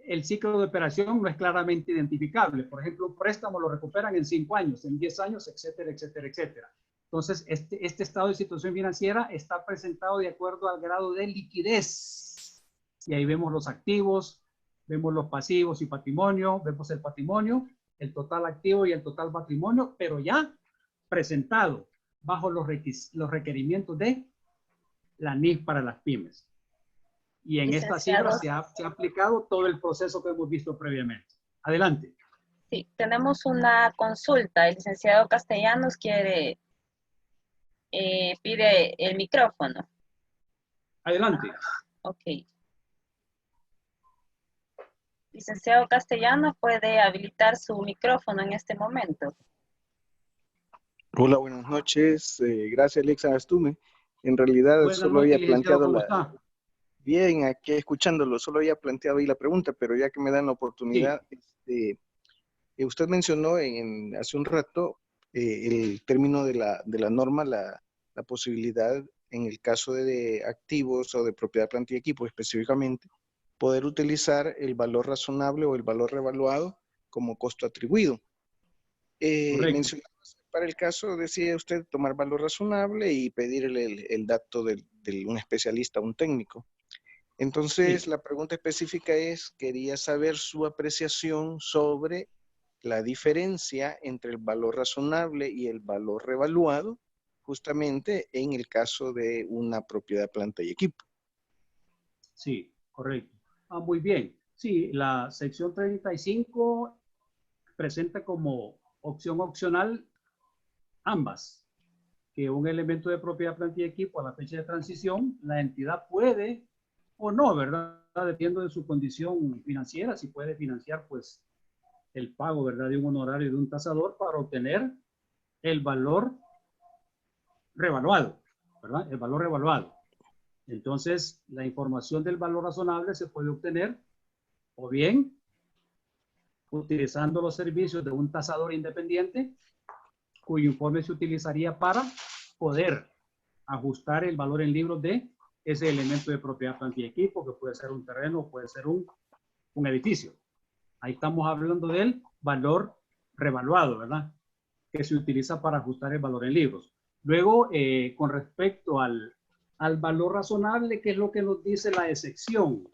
El ciclo de operación no es claramente identificable. Por ejemplo, un préstamo lo recuperan en 5 años, en 10 años, etcétera, etcétera, etcétera. Entonces, este estado de situación financiera está presentado de acuerdo al grado de liquidez. Y ahí vemos los activos, vemos los pasivos y patrimonio, vemos el patrimonio, el total activo y el total patrimonio, pero ya presentado bajo los requerimientos de la NIF para las pymes. Y en estas cifras se ha aplicado todo el proceso que hemos visto previamente. Adelante. Sí, tenemos una consulta. El licenciado Castellanos pide el micrófono. Adelante. Ok. Licenciado Castellanos, ¿puede habilitar su micrófono en este momento? Hola, buenas noches. Gracias, Alexa Astume. En realidad, buenas solo noches, había planteado ¿cómo está? Bien, aquí escuchándolo, solo había planteado ahí la pregunta, pero ya que me dan la oportunidad, sí. Usted mencionó hace un rato el término de la norma, la posibilidad en el caso de activos o de propiedad, planta y equipo específicamente, poder utilizar el valor razonable o el valor revaluado como costo atribuido. Mencionamos para el caso, decía usted, tomar valor razonable y pedirle el dato de un especialista, un técnico. Entonces, sí, la pregunta específica es, quería saber su apreciación sobre la diferencia entre el valor razonable y el valor revaluado, justamente en el caso de una propiedad, planta y equipo. Sí, correcto. Muy bien. Sí, la sección 35 presenta como opción opcional ambas, que un elemento de propiedad, planta y equipo a la fecha de transición, la entidad puede o no, ¿verdad? Dependiendo de su condición financiera, si puede financiar, pues, el pago, ¿verdad?, de un honorario de un tasador para obtener el valor revaluado, ¿verdad? El valor revaluado. Entonces, la información del valor razonable se puede obtener o bien utilizando los servicios de un tasador independiente, cuyo informe se utilizaría para poder ajustar el valor en libros de ese elemento de propiedad, planta y equipo, que puede ser un terreno, puede ser un edificio. Ahí estamos hablando del valor revaluado, ¿verdad?, que se utiliza para ajustar el valor en libros. Luego, con respecto al valor razonable, ¿qué es lo que nos dice la excepción?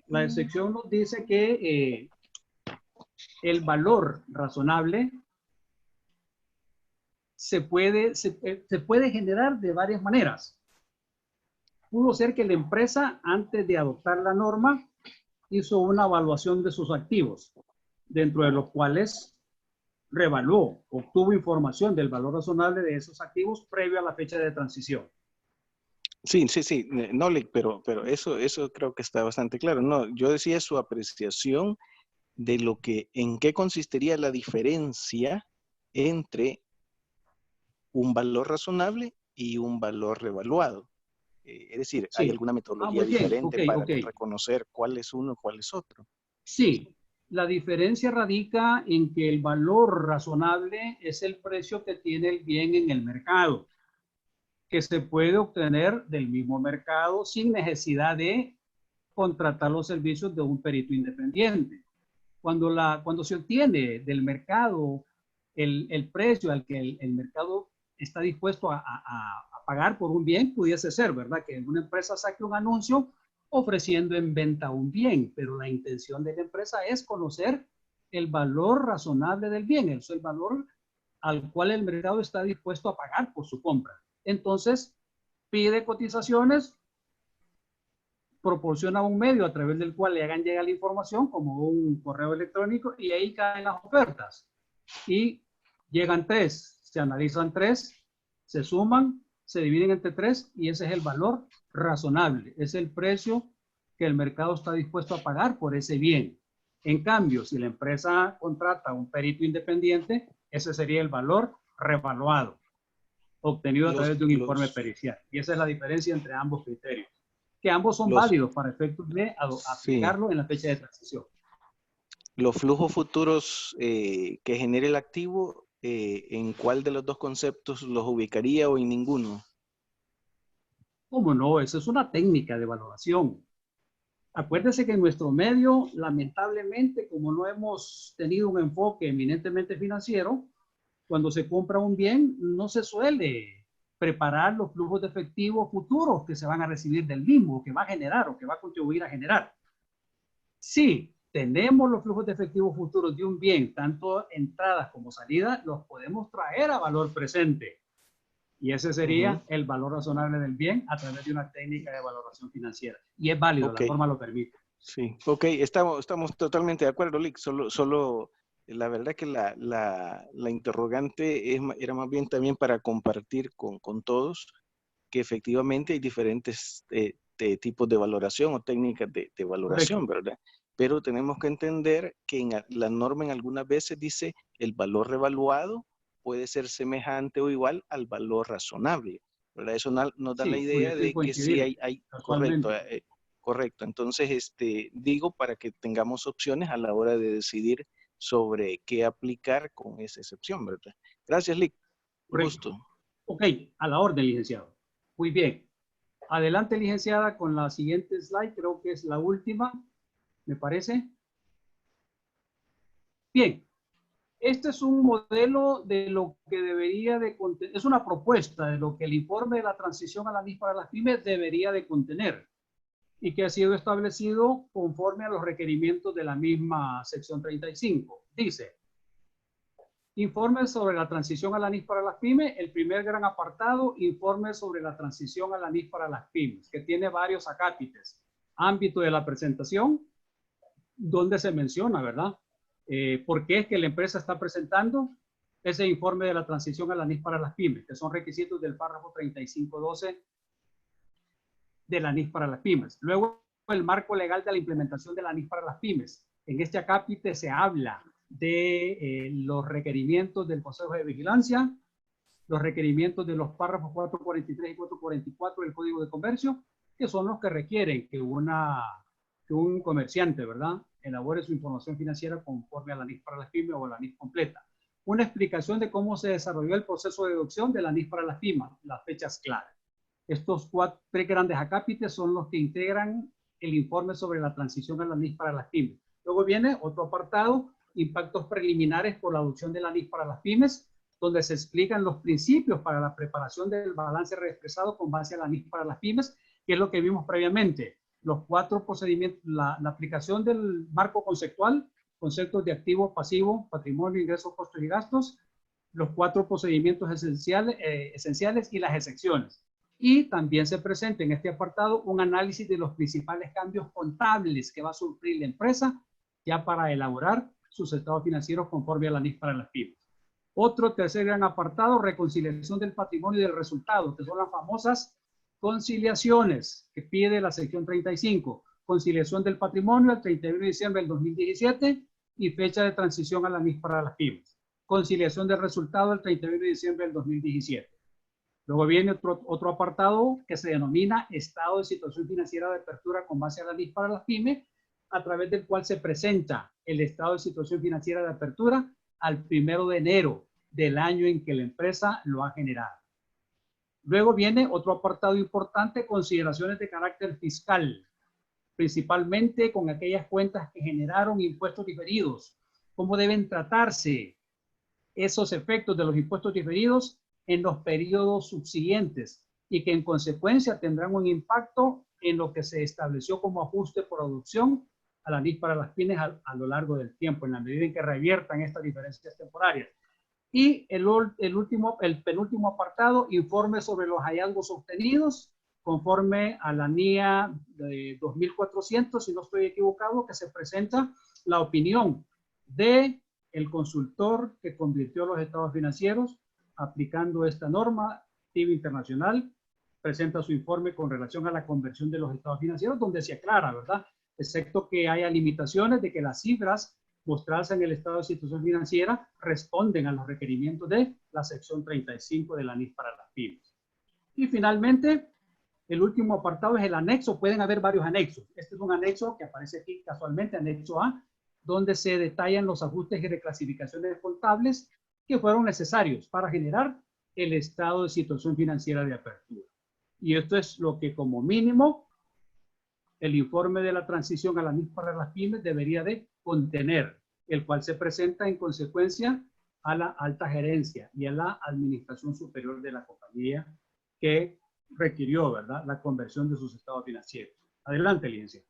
La excepción nos dice que el valor razonable se puede generar de varias maneras. Pudo ser que la empresa, antes de adoptar la norma, hizo una evaluación de sus activos, dentro de los cuales revaluó, obtuvo información del valor razonable de esos activos previo a la fecha de transición. Sí, no, pero eso creo que está bastante claro. No, yo decía su apreciación de en qué consistiría la diferencia entre un valor razonable y un valor revaluado. Es decir, ¿hay Sí. alguna metodología Muy bien. diferente para reconocer cuál es uno y cuál es otro? Sí, la diferencia radica en que el valor razonable es el precio que tiene el bien en el mercado, que se puede obtener del mismo mercado sin necesidad de contratar los servicios de un perito independiente. Cuando se obtiene del mercado el precio al que el mercado está dispuesto a pagar por un bien, pudiese ser, ¿verdad?, que una empresa saque un anuncio ofreciendo en venta un bien, pero la intención de la empresa es conocer el valor razonable del bien, el valor al cual el mercado está dispuesto a pagar por su compra. Entonces, pide cotizaciones, proporciona un medio a través del cual le hagan llegar la información, como un correo electrónico, y ahí caen las ofertas. Y llegan 3, se analizan 3, se suman, se dividen entre 3, y ese es el valor razonable. Es el precio que el mercado está dispuesto a pagar por ese bien. En cambio, si la empresa contrata a un perito independiente, ese sería el valor revaluado, obtenido a través de un informe pericial. Y esa es la diferencia entre ambos criterios, que ambos son válidos para efectos de aplicarlo en la fecha de transición. Los flujos futuros que genere el activo, ¿en cuál de los dos conceptos los ubicaría o en ninguno? ¿Cómo no? Esa es una técnica de valoración. Acuérdese que en nuestro medio, lamentablemente, como no hemos tenido un enfoque eminentemente financiero, cuando se compra un bien, no se suele preparar los flujos de efectivo futuros que se van a recibir del mismo, que va a generar o que va a contribuir a generar. Si tenemos los flujos de efectivo futuros de un bien, tanto entradas como salidas, los podemos traer a valor presente. Y ese sería el valor razonable del bien a través de una técnica de valoración financiera. Y es válido, la norma lo permite. Sí, ok, estamos totalmente de acuerdo, Lick. Solo la verdad que la interrogante era más bien también para compartir con todos que efectivamente hay diferentes tipos de valoración o técnicas de valoración, correcto, ¿verdad? Pero tenemos que entender que la norma en algunas veces dice el valor revaluado puede ser semejante o igual al valor razonable, ¿verdad? Eso nos da la idea de que sí hay correcto, correcto. Entonces, digo para que tengamos opciones a la hora de decidir sobre qué aplicar con esa excepción, ¿verdad? Gracias, Lick. Un gusto. Ok, a la orden, licenciado. Muy bien. Adelante, licenciada, con la siguiente slide. Creo que es la última, me parece. Bien. Este es un modelo de lo que debería de contener, es una propuesta de lo que el informe de la transición a la NIF para las pymes debería de contener y que ha sido establecido conforme a los requerimientos de la misma sección 35. Dice, informe sobre la transición a la NIF para las pymes, el primer gran apartado, informe sobre la transición a la NIF para las pymes, que tiene varios acápites. Ámbito de la presentación, donde se menciona, ¿verdad? ¿Por qué es que la empresa está presentando ese informe de la transición a la NIF para las pymes, que son requisitos del párrafo 3512 de la NIF para las pymes? Luego, el marco legal de la implementación de la NIF para las pymes, En este acápite se habla de los requerimientos del Consejo de Vigilancia, los requerimientos de los párrafos 443 y 444 del Código de Comercio, que son los que requieren que un comerciante, ¿verdad?, elabore su información financiera conforme a la NIF para las pymes o la NIF completa. Una explicación de cómo se desarrolló el proceso de deducción de la NIF para las pymes, las fechas claras. Estos tres grandes acápites son los que integran el informe sobre la transición a la NIF para las pymes. Luego viene otro apartado, impactos preliminares por la adopción de la NIF para las pymes, donde se explican los principios para la preparación del balance reexpresado con base a la NIF para las pymes, que es lo que vimos previamente. Los 4 procedimientos, la aplicación del marco conceptual, conceptos de activo, pasivo, patrimonio, ingresos, costos y gastos, los 4 procedimientos esenciales y las excepciones. Y también se presenta en este apartado un análisis de los principales cambios contables que va a sufrir la empresa ya para elaborar sus estados financieros conforme a la NIF para las pymes. Otro tercer gran apartado, reconciliación del patrimonio y del resultado, que son las famosas conciliaciones que pide la sección 35. Conciliación del patrimonio el 31 de diciembre del 2017 y fecha de transición a la NIF para las pymes. Conciliación del resultado el 31 de diciembre del 2017. Luego viene otro apartado que se denomina estado de situación financiera de apertura con base a la NIF para las pymes, a través del cual se presenta el estado de situación financiera de apertura al 1 de enero del año en que la empresa lo ha generado. Luego viene otro apartado importante, consideraciones de carácter fiscal, principalmente con aquellas cuentas que generaron impuestos diferidos. ¿Cómo deben tratarse esos efectos de los impuestos diferidos en los periodos subsiguientes y que en consecuencia tendrán un impacto en lo que se estableció como ajuste por adopción a la NIF para las pymes a lo largo del tiempo, en la medida en que reviertan estas diferencias temporarias? Y el penúltimo apartado, informe sobre los hallazgos obtenidos conforme a la NIA de 2400, si no estoy equivocado, que se presenta la opinión de el consultor que convirtió los estados financieros aplicando esta norma internacional, presenta su informe con relación a la conversión de los estados financieros, donde se aclara, ¿verdad?, excepto que haya limitaciones de que las cifras mostradas en el estado de situación financiera responden a los requerimientos de la sección 35 de la NIF para las pymes. Y finalmente, el último apartado es el anexo. Pueden haber varios anexos. Este es un anexo que aparece aquí casualmente, anexo A, donde se detallan los ajustes y reclasificaciones contables que fueron necesarios para generar el estado de situación financiera de apertura. Y esto es lo que como mínimo el informe de la transición a la NIF para las pymes debería de contener, el cual se presenta en consecuencia a la alta gerencia y a la administración superior de la compañía que requirió, ¿verdad?, la conversión de sus estados financieros. Adelante, licenciado.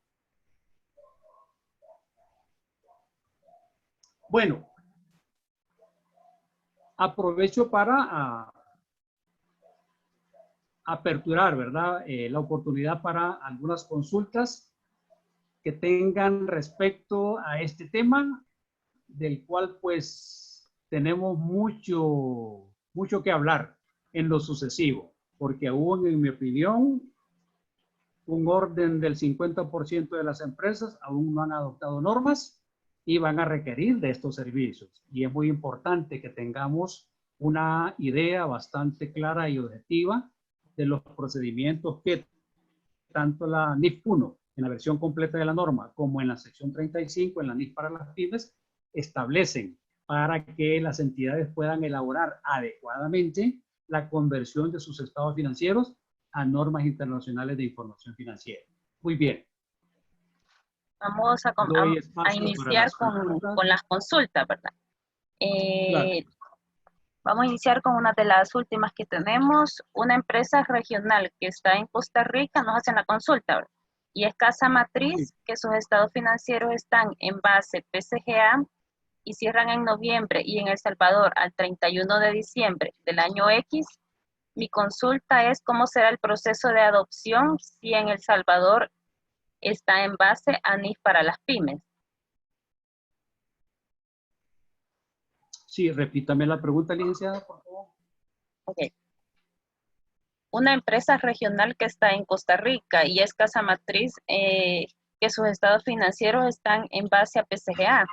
Bueno, aprovecho para aperturar, ¿verdad?, la oportunidad para algunas consultas que tengan respecto a este tema, del cual pues tenemos mucho que hablar en lo sucesivo, porque aún en mi opinión, un orden del 50% de las empresas aún no han adoptado normas y van a requerir de estos servicios. Y es muy importante que tengamos una idea bastante clara y objetiva de los procedimientos que tanto la NIF 1, en la versión completa de la norma, como en la sección 35, en la NIF para las pymes, establecen para que las entidades puedan elaborar adecuadamente la conversión de sus estados financieros a normas internacionales de información financiera. Muy bien. Vamos a iniciar con las consultas, ¿verdad? Claro. Vamos a iniciar con una de las últimas que tenemos. Una empresa regional que está en Costa Rica nos hacen la consulta, ¿verdad? Y es casa matriz, sí, que sus estados financieros están en base PCGA y cierran en noviembre y en El Salvador al 31 de diciembre del año X. Mi consulta es cómo será el proceso de adopción si en El Salvador está en base a NIF para las pymes. Sí, repítame la pregunta, licenciada, por favor. Ok. Una empresa regional que está en Costa Rica y es casa matriz, que que sus estados financieros están en base a PCGA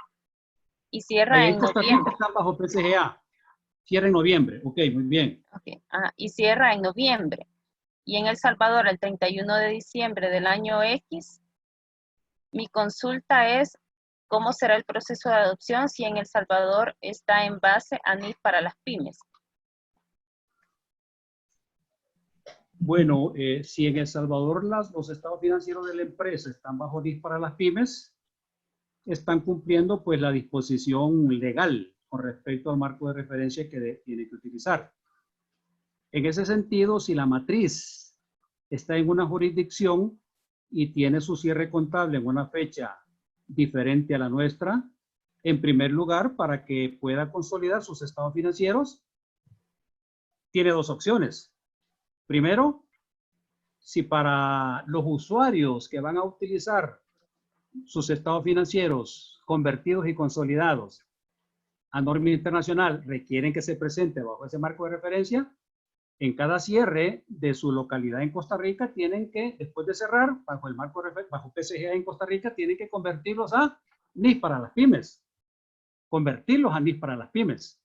y cierra Ahí en en Costa Rica noviembre. están bajo PCGA. Cierra en noviembre. Ok, muy bien. Okay. Y cierra en noviembre. Y en El Salvador, el 31 de diciembre del año X, mi consulta es cómo será el proceso de adopción si en El Salvador está en base a NIF para las pymes. Bueno, si en El Salvador los estados financieros de la empresa están bajo NIF para las pymes, están cumpliendo pues la disposición legal con respecto al marco de referencia que tiene que utilizar. En ese sentido, si la matriz está en una jurisdicción y tiene su cierre contable en una fecha diferente a la nuestra, en primer lugar, para que pueda consolidar sus estados financieros, tiene dos opciones. Primero, si para los usuarios que van a utilizar sus estados financieros convertidos y consolidados a norma internacional requieren que se presente bajo ese marco de referencia, en cada cierre de su localidad en Costa Rica tienen que, después de cerrar, bajo el marco bajo PCGA en Costa Rica, tienen que convertirlos a NIF para las pymes. Convertirlos a NIF para las pymes.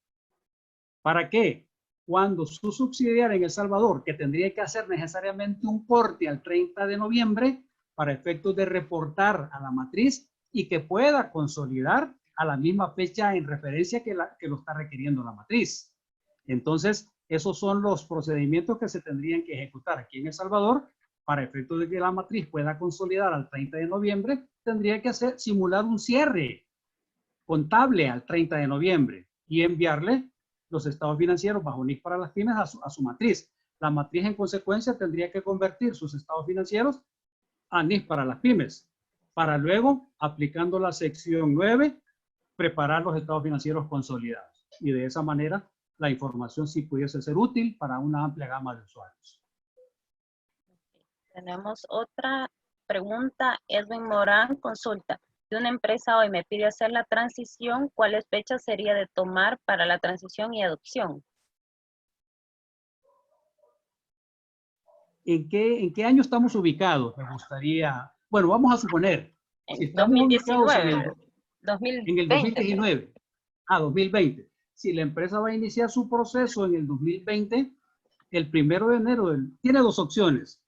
¿Para qué? Cuando su subsidiaria en El Salvador, que tendría que hacer necesariamente un corte al 30 de noviembre para efectos de reportar a la matriz y que pueda consolidar a la misma fecha en referencia que lo está requiriendo la matriz. Entonces, esos son los procedimientos que se tendrían que ejecutar aquí en El Salvador para efectos de que la matriz pueda consolidar al 30 de noviembre, tendría que simular un cierre contable al 30 de noviembre y enviarle los estados financieros bajo NIF para las pymes a su matriz. La matriz en consecuencia tendría que convertir sus estados financieros a NIF para las pymes, para luego, aplicando la sección 9, preparar los estados financieros consolidados. Y de esa manera, la información sí pudiese ser útil para una amplia gama de usuarios. Tenemos otra pregunta. Edwin Morán consulta. De una empresa hoy me pide hacer la transición, ¿cuáles fechas sería de tomar para la transición y adopción? ¿En qué año estamos ubicados? Me gustaría, bueno, vamos a suponer, En si estamos ubicados 2019, en el 2019, 2020. Si la empresa va a iniciar su proceso en el 2020, el 1 de enero, tiene dos opciones.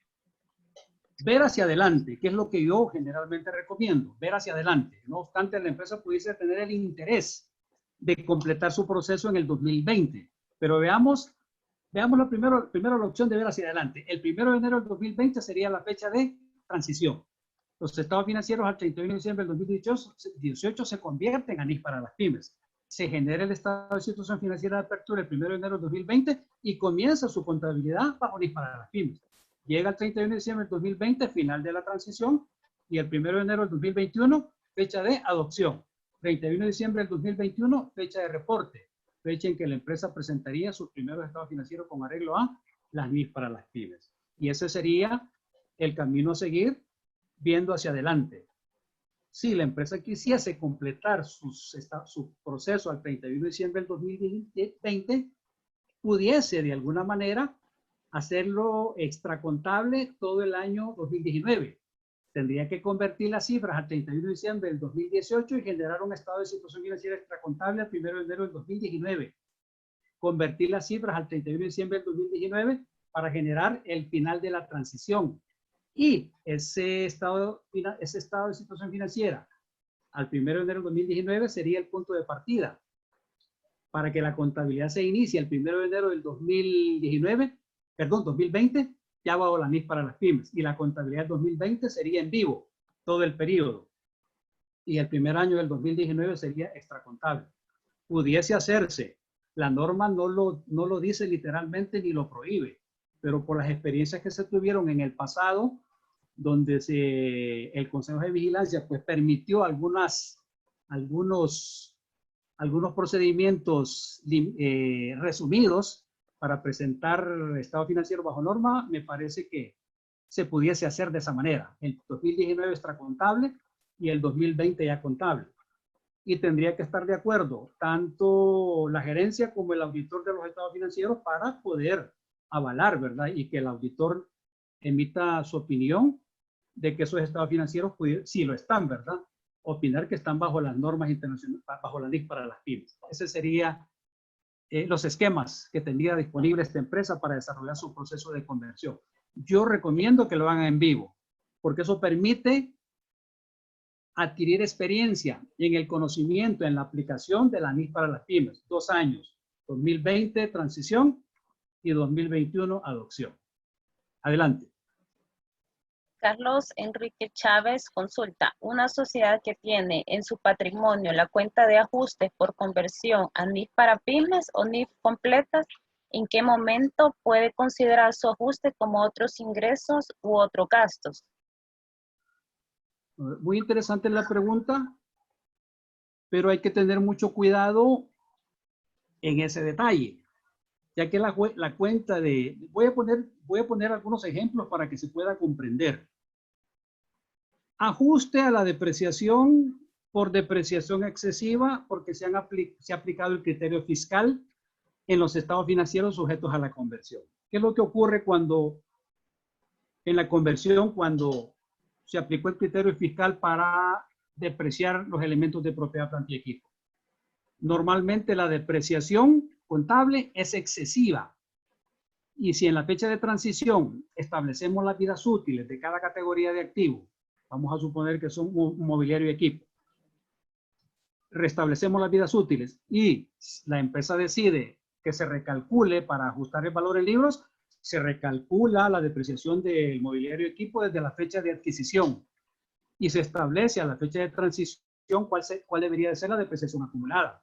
Ver hacia adelante, que es lo que yo generalmente recomiendo, ver hacia adelante. No obstante, la empresa pudiese tener el interés de completar su proceso en el 2020. Pero veamos primero la opción de ver hacia adelante. El 1 de enero del 2020 sería la fecha de transición. Los estados financieros al 31 de diciembre del 2018 se convierten a NIF para las pymes. Se genera el estado de situación financiera de apertura el 1 de enero del 2020 y comienza su contabilidad bajo NIF para las pymes. Llega el 31 de diciembre del 2020, final de la transición, y el 1 de enero del 2021, fecha de adopción. 31 de diciembre del 2021, fecha de reporte, fecha en que la empresa presentaría sus primeros estados financieros con arreglo a las NIF para las pymes. Y ese sería el camino a seguir viendo hacia adelante. Si la empresa quisiese completar su proceso al 31 de diciembre del 2020, pudiese de alguna manera hacerlo extracontable todo el año 2019. Tendría que convertir las cifras al 31 de diciembre del 2018 y generar un estado de situación financiera extracontable al 1 de enero del 2019. Convertir las cifras al 31 de diciembre del 2019 para generar el final de la transición. Y ese estado de situación financiera al 1 de enero del 2019 sería el punto de partida para que la contabilidad se inicie el 1 de enero del 2020, ya bajo la NIF para las pymes. Y la contabilidad del 2020 sería en vivo, todo el periodo. Y el primer año del 2019 sería extracontable. Pudiese hacerse. La norma no lo dice literalmente ni lo prohíbe, pero por las experiencias que se tuvieron en el pasado, donde el Consejo de Vigilancia pues permitió algunos procedimientos resumidos para presentar estado financiero bajo norma, me parece que se pudiese hacer de esa manera. El 2019 extracontable y el 2020 ya contable. Y tendría que estar de acuerdo tanto la gerencia como el auditor de los estados financieros para poder avalar, ¿verdad? Y que el auditor emita su opinión de que esos estados financieros, si lo están, ¿verdad? Opinar que están bajo las normas internacionales, bajo la NIC para las pymes. Ese sería los esquemas que tendría disponible esta empresa para desarrollar su proceso de conversión. Yo recomiendo que lo hagan en vivo, porque eso permite adquirir experiencia en el conocimiento, en la aplicación de la NIC para las pymes. 2 años, 2020 transición y 2021 adopción. Adelante. Carlos Enrique Chávez consulta, una sociedad que tiene en su patrimonio la cuenta de ajustes por conversión a NIF para pymes o NIF completas, ¿en qué momento puede considerar su ajuste como otros ingresos u otros gastos? Muy interesante la pregunta, pero hay que tener mucho cuidado en ese detalle, ya que la cuenta de... Voy a poner algunos ejemplos para que se pueda comprender. Ajuste a la depreciación por depreciación excesiva porque se ha aplicado el criterio fiscal en los estados financieros sujetos a la conversión. ¿Qué es lo que ocurre cuando en la conversión, cuando se aplicó el criterio fiscal para depreciar los elementos de propiedad, planta y equipo? Normalmente la depreciación contable es excesiva. Y si en la fecha de transición establecemos las vidas útiles de cada categoría de activo, vamos a suponer que son un mobiliario y equipo, restablecemos las vidas útiles y la empresa decide que se recalcule para ajustar el valor en libros, se recalcula la depreciación del mobiliario y equipo desde la fecha de adquisición y se establece a la fecha de transición cuál debería de ser la depreciación acumulada.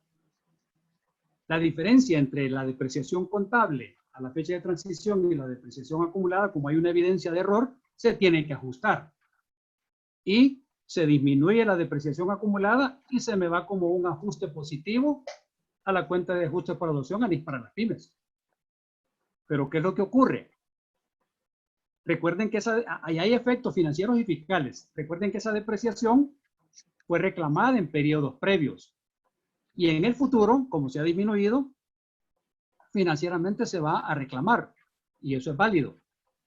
La diferencia entre la depreciación contable a la fecha de transición y la depreciación acumulada, como hay una evidencia de error, se tiene que ajustar. Y se disminuye la depreciación acumulada y se me va como un ajuste positivo a la cuenta de ajustes por adopción a NIF para las pymes. Pero ¿qué es lo que ocurre? Recuerden que ahí hay efectos financieros y fiscales. Recuerden que esa depreciación fue reclamada en periodos previos. Y en el futuro, como se ha disminuido, financieramente se va a reclamar. Y eso es válido.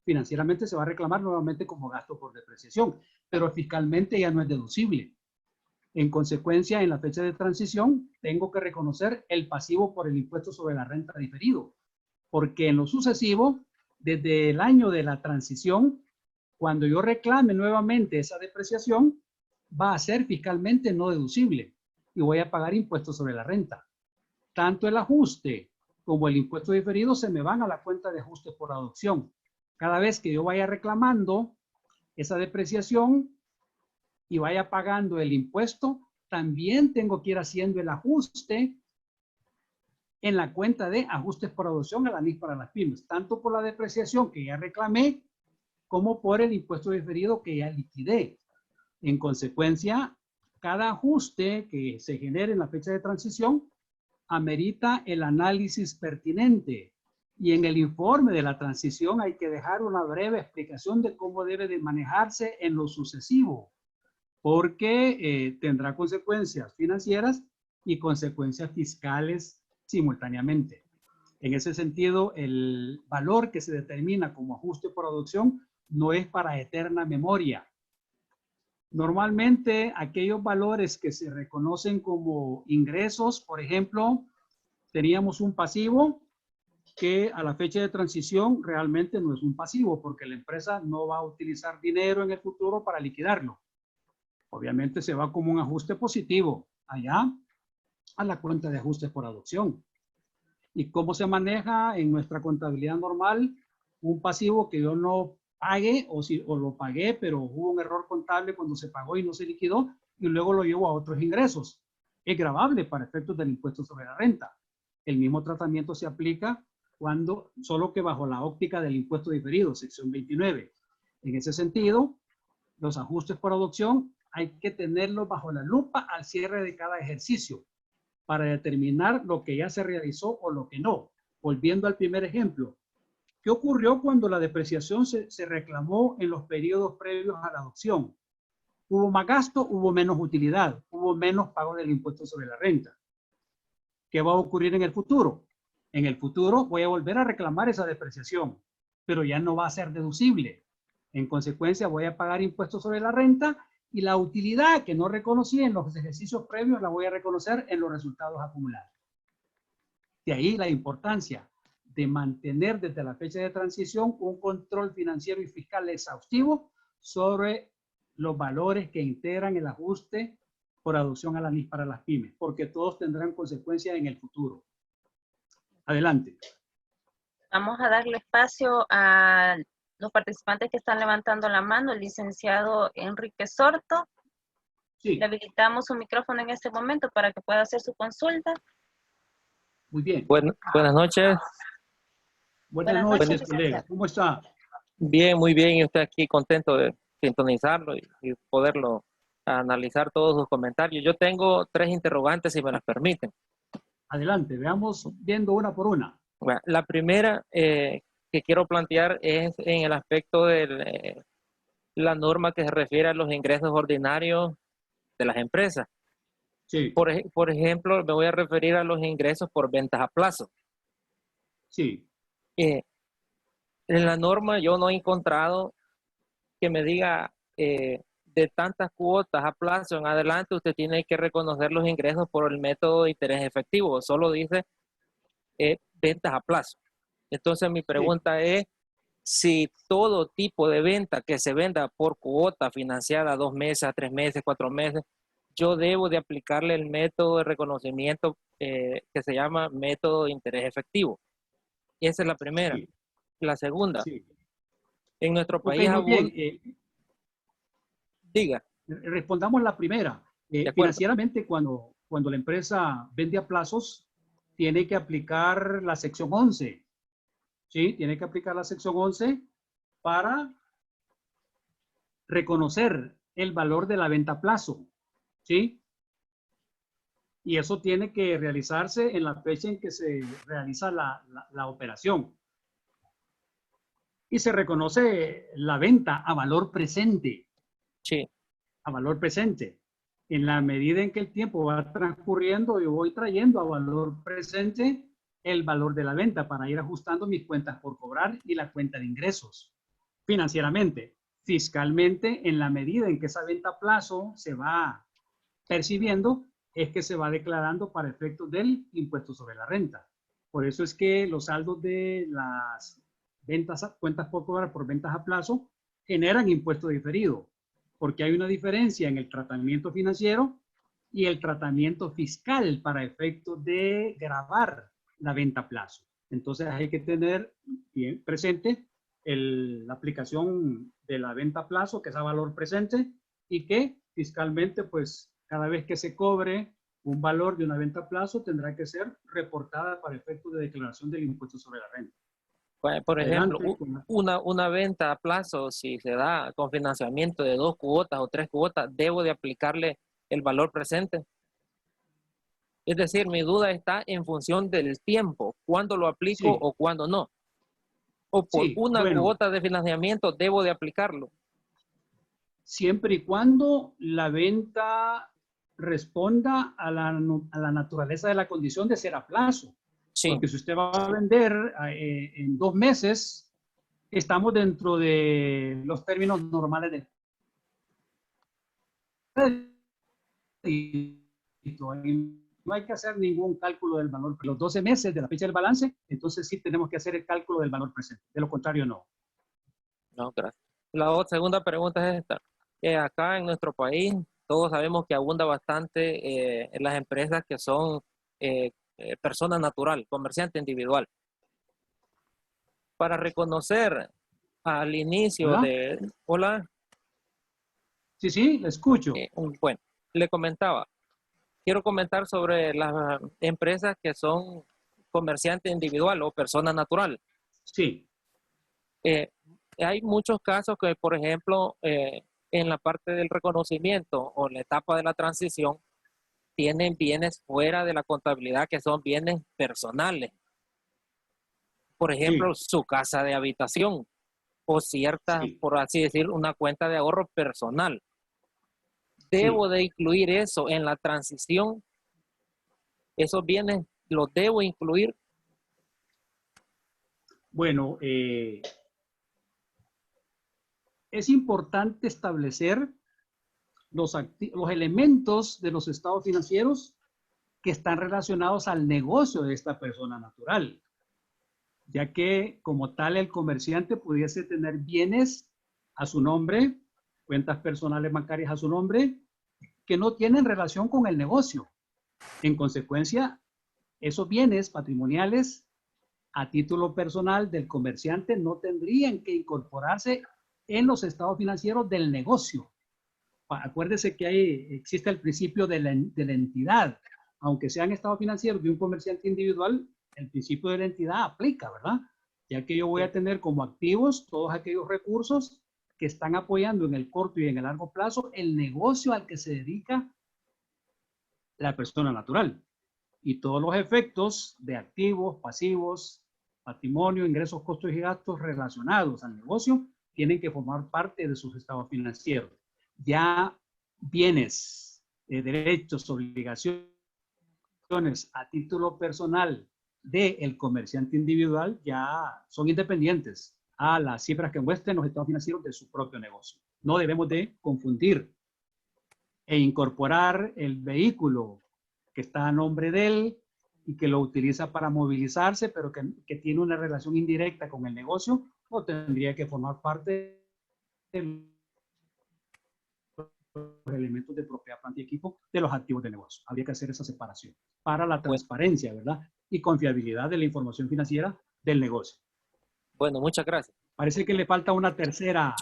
Financieramente se va a reclamar nuevamente como gasto por depreciación, pero fiscalmente ya no es deducible. En consecuencia, en la fecha de transición, tengo que reconocer el pasivo por el impuesto sobre la renta diferido, porque en lo sucesivo, desde el año de la transición, cuando yo reclame nuevamente esa depreciación, va a ser fiscalmente no deducible y voy a pagar impuestos sobre la renta. Tanto el ajuste como el impuesto diferido se me van a la cuenta de ajustes por adopción. Cada vez que yo vaya reclamando esa depreciación y vaya pagando el impuesto, también tengo que ir haciendo el ajuste en la cuenta de ajustes por adopción a la NIF para las pymes, tanto por la depreciación que ya reclamé, como por el impuesto diferido que ya liquidé. En consecuencia, cada ajuste que se genere en la fecha de transición amerita el análisis pertinente. Y en el informe de la transición hay que dejar una breve explicación de cómo debe de manejarse en lo sucesivo, porque tendrá consecuencias financieras y consecuencias fiscales simultáneamente. En ese sentido, el valor que se determina como ajuste por adopción no es para eterna memoria. Normalmente, aquellos valores que se reconocen como ingresos, por ejemplo, teníamos un pasivo que a la fecha de transición realmente no es un pasivo porque la empresa no va a utilizar dinero en el futuro para liquidarlo. Obviamente se va como un ajuste positivo allá a la cuenta de ajustes por adopción. ¿Y cómo se maneja en nuestra contabilidad normal un pasivo que yo no pague o lo pagué, pero hubo un error contable cuando se pagó y no se liquidó y luego lo llevo a otros ingresos? Es gravable para efectos del impuesto sobre la renta. El mismo tratamiento se aplica solo que bajo la óptica del impuesto diferido, sección 29. En ese sentido, los ajustes por adopción hay que tenerlos bajo la lupa al cierre de cada ejercicio para determinar lo que ya se realizó o lo que no. Volviendo al primer ejemplo, ¿qué ocurrió cuando la depreciación se reclamó en los periodos previos a la adopción? Hubo más gasto, hubo menos utilidad, hubo menos pago del impuesto sobre la renta. ¿Qué va a ocurrir en el futuro? En el futuro voy a volver a reclamar esa depreciación, pero ya no va a ser deducible. En consecuencia, voy a pagar impuestos sobre la renta y la utilidad que no reconocí en los ejercicios previos la voy a reconocer en los resultados acumulados. De ahí la importancia de mantener desde la fecha de transición un control financiero y fiscal exhaustivo sobre los valores que integran el ajuste por adopción a la NIF para las pymes, porque todos tendrán consecuencias en el futuro. Adelante. Vamos a darle espacio a los participantes que están levantando la mano. El licenciado Enrique Sorto. Sí. Le habilitamos su micrófono en este momento para que pueda hacer su consulta. Muy bien. Buenas noches. Buenas noches, licenciado. colega. ¿Cómo está? Bien, muy bien. Y usted aquí contento de sintonizarlo y poderlo analizar todos sus comentarios. Yo tengo 3 interrogantes, si me las permiten. Adelante, veamos viendo una por una. Bueno, la primera que quiero plantear es en el aspecto de la norma que se refiere a los ingresos ordinarios de las empresas. Sí, Por ejemplo, me voy a referir a los ingresos por ventas a plazo. sí, En la norma yo no he encontrado que me diga de tantas cuotas a plazo en adelante usted tiene que reconocer los ingresos por el método de interés efectivo. Solo dice ventas a plazo. Entonces mi pregunta es si todo tipo de venta que se venda por cuota financiada a 2 meses, a 3 meses, 4 meses, yo debo de aplicarle el método de reconocimiento que se llama método de interés efectivo. Y esa es la primera. sí, La segunda, sí. en nuestro Ok, país muy bien. diga. Respondamos la primera. acuerdo. Financieramente, cuando la empresa vende a plazos, tiene que aplicar la sección 11. ¿Sí? Tiene que aplicar la sección 11 para reconocer el valor de la venta a plazo. ¿Sí? Y eso tiene que realizarse en la fecha en que se realiza la operación. Y se reconoce la venta a valor presente. Sí. A valor presente. En la medida en que el tiempo va transcurriendo, yo voy trayendo a valor presente el valor de la venta para ir ajustando mis cuentas por cobrar y la cuenta de ingresos. Financieramente, fiscalmente, en la medida en que esa venta a plazo se va percibiendo, es que se va declarando para efectos del impuesto sobre la renta. Por eso es que los saldos de las ventas, cuentas por cobrar por ventas a plazo, generan impuesto diferido, porque hay una diferencia en el tratamiento financiero y el tratamiento fiscal para efectos de gravar la venta a plazo. Entonces hay que tener bien presente la aplicación de la venta a plazo, que es a valor presente, y que fiscalmente, pues, cada vez que se cobre un valor de una venta a plazo, tendrá que ser reportada para efectos de declaración del impuesto sobre la renta. Por ejemplo, Adelante. una venta a plazo, si se da con financiamiento de 2 cuotas o 3 cuotas, ¿debo de aplicarle el valor presente? Es decir, mi duda está en función del tiempo, cuándo lo aplico Sí. o cuándo no. O por Sí, una bueno, cuota de financiamiento debo de aplicarlo. siempre y cuando la venta responda a la naturaleza de la condición de ser a plazo. Sí. Porque si usted va a vender en 2 meses, estamos dentro de los términos normales del crédito. No hay que hacer ningún cálculo del valor. Los 12 meses de la fecha del balance, entonces sí tenemos que hacer el cálculo del valor presente. De lo contrario, no. No, gracias. La segunda pregunta es esta. Acá en nuestro país, todos sabemos que abunda bastante en las empresas que son persona natural, comerciante individual. Para reconocer al inicio ¿Hola? de... Hola. Sí, sí, le escucho. Bueno, le comentaba. Quiero comentar sobre las empresas que son comerciante individual o persona natural. Sí. Hay muchos casos que, por ejemplo, en la parte del reconocimiento o en la etapa de la transición, tienen bienes fuera de la contabilidad que son bienes personales. Por ejemplo, Sí. su casa de habitación o cierta, Sí. por así decir, una cuenta de ahorro personal. ¿Debo Sí. de incluir eso en la transición? ¿Esos bienes los debo incluir? Bueno, es importante establecer los elementos de los estados financieros que están relacionados al negocio de esta persona natural, ya que como tal el comerciante pudiese tener bienes a su nombre, cuentas personales bancarias a su nombre, que no tienen relación con el negocio. En consecuencia, esos bienes patrimoniales a título personal del comerciante no tendrían que incorporarse en los estados financieros del negocio. Acuérdese que existe el principio de la entidad. Aunque sean estados financieros de un comerciante individual, el principio de la entidad aplica, ¿verdad? Ya que yo voy a tener como activos todos aquellos recursos que están apoyando en el corto y en el largo plazo el negocio al que se dedica la persona natural. Y todos los efectos de activos, pasivos, patrimonio, ingresos, costos y gastos relacionados al negocio tienen que formar parte de sus estados financieros. Ya bienes, derechos, obligaciones a título personal del comerciante individual ya son independientes a las cifras que muestren los estados financieros de su propio negocio. No debemos de confundir e incorporar el vehículo que está a nombre de él y que lo utiliza para movilizarse, pero que tiene una relación indirecta con el negocio, o tendría que formar parte de los elementos de propiedad, planta y equipo de los activos de negocio. Habría que hacer esa separación para la transparencia, ¿verdad? Y confiabilidad de la información financiera del negocio. Bueno, muchas gracias. Parece que le falta una tercera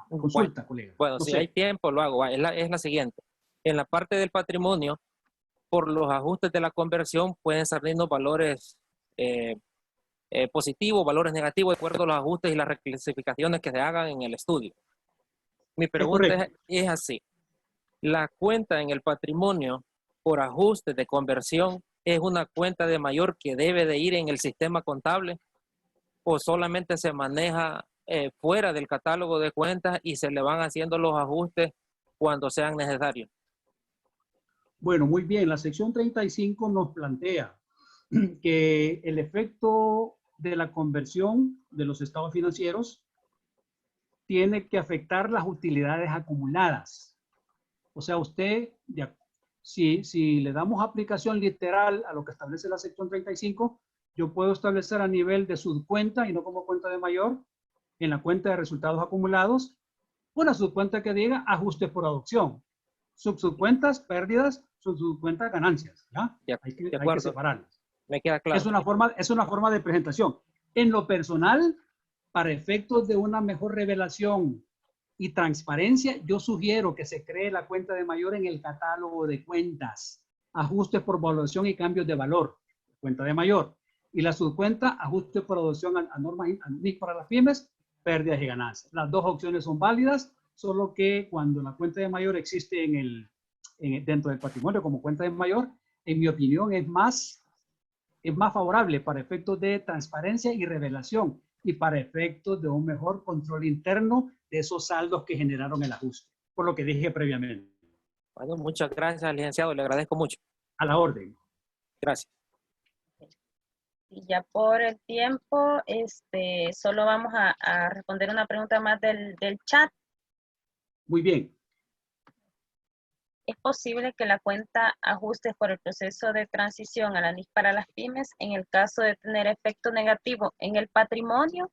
consulta, colega. Bueno, no si sé. hay tiempo, lo hago. Es la siguiente. En la parte del patrimonio, por los ajustes de la conversión, pueden salirnos valores positivos, valores negativos, de acuerdo a los ajustes y las reclasificaciones que se hagan en el estudio. Mi pregunta es así. ¿La cuenta en el patrimonio por ajustes de conversión es una cuenta de mayor que debe de ir en el sistema contable o solamente se maneja fuera del catálogo de cuentas y se le van haciendo los ajustes cuando sean necesarios? Bueno, muy bien. La sección 35 nos plantea que el efecto de la conversión de los estados financieros tiene que afectar las utilidades acumuladas. O sea, usted, si le damos aplicación literal a lo que establece la sección 35, yo puedo establecer a nivel de subcuenta y no como cuenta de mayor, en la cuenta de resultados acumulados, una subcuenta que diga ajustes por adopción. Subcuentas, pérdidas, subcuentas, ganancias. ¿Ya? Hay que separarlas. Me queda claro. Es una forma de presentación. En lo personal, para efectos de una mejor revelación y transparencia, yo sugiero que se cree la cuenta de mayor en el catálogo de cuentas. Ajustes por evaluación y cambios de valor. Cuenta de mayor. Y la subcuenta, ajustes por adopción a normas para las pymes, pérdidas y ganancias. Las dos opciones son válidas, solo que cuando la cuenta de mayor existe dentro del patrimonio como cuenta de mayor, en mi opinión es más favorable para efectos de transparencia y revelación y para efectos de un mejor control interno de esos saldos que generaron el ajuste, por lo que dije previamente. Bueno, muchas gracias, licenciado. Le agradezco mucho. A la orden. Gracias. Y ya por el tiempo, solo vamos a responder una pregunta más del chat. Muy bien. ¿Es posible que la cuenta ajustes por el proceso de transición a la NIF para las pymes, en el caso de tener efecto negativo en el patrimonio,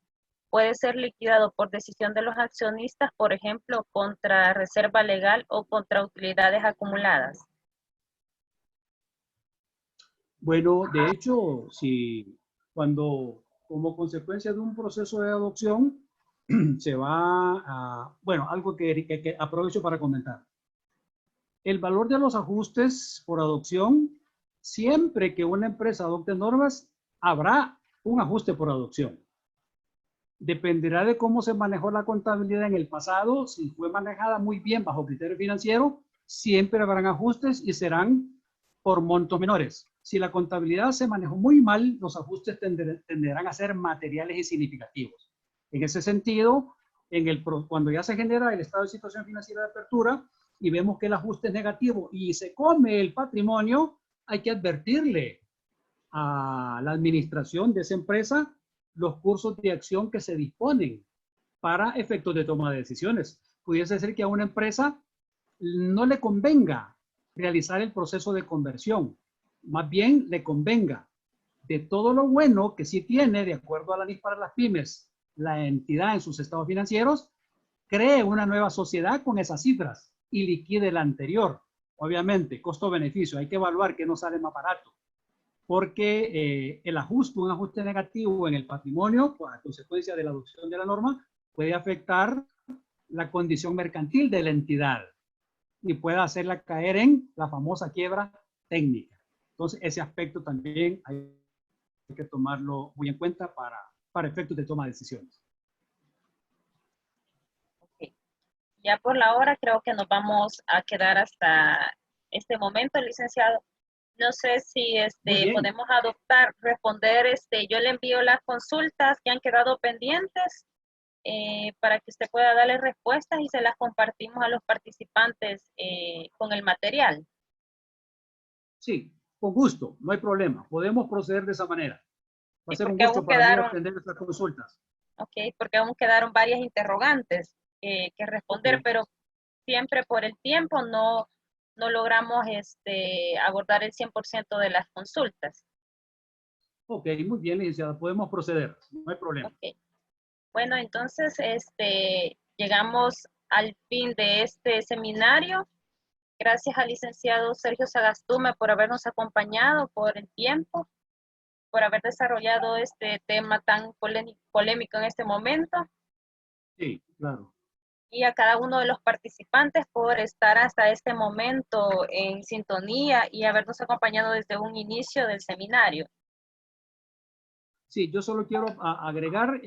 puede ser liquidado por decisión de los accionistas, por ejemplo, contra reserva legal o contra utilidades acumuladas? Bueno, de hecho, si cuando como consecuencia de un proceso de adopción se va a, bueno, algo que aprovecho para comentar. El valor de los ajustes por adopción, siempre que una empresa adopte normas, habrá un ajuste por adopción. Dependerá de cómo se manejó la contabilidad en el pasado. Si fue manejada muy bien bajo criterio financiero, siempre habrán ajustes y serán por montos menores. Si la contabilidad se manejó muy mal, los ajustes tenderán a ser materiales y significativos. En ese sentido, cuando ya se genera el estado de situación financiera de apertura y vemos que el ajuste es negativo y se come el patrimonio, hay que advertirle a la administración de esa empresa los cursos de acción que se disponen para efectos de toma de decisiones. Pudiese ser que a una empresa no le convenga realizar el proceso de conversión, más bien le convenga de todo lo bueno que sí tiene, de acuerdo a la NIF para las pymes, la entidad en sus estados financieros, cree una nueva sociedad con esas cifras y liquide la anterior. Obviamente, costo-beneficio, hay que evaluar qué nos sale más barato, porque un ajuste negativo en el patrimonio, pues, a consecuencia de la adopción de la norma, puede afectar la condición mercantil de la entidad y puede hacerla caer en la famosa quiebra técnica. Entonces, ese aspecto también hay que tomarlo muy en cuenta para efectos de toma de decisiones. Okay. Ya por la hora creo que nos vamos a quedar hasta este momento, licenciado. No sé si podemos responder, yo le envío las consultas que han quedado pendientes para que usted pueda darle respuestas y se las compartimos a los participantes con el material. Sí, con gusto, no hay problema. Podemos proceder de esa manera. Va a ser un porque gusto aún para mí quedaron, atender estas consultas. ok, porque aún quedaron varias interrogantes que responder, Ok. pero siempre por el tiempo no logramos abordar el 100% de las consultas. Ok, muy bien, licenciada, podemos proceder, no hay problema. Okay. Bueno, entonces llegamos al fin de este seminario. Gracias al licenciado Sergio Sagastume por habernos acompañado, por el tiempo, por haber desarrollado este tema tan polémico en este momento. Sí, claro. Y a cada uno de los participantes por estar hasta este momento en sintonía y habernos acompañado desde un inicio del seminario. Sí, yo solo quiero agregar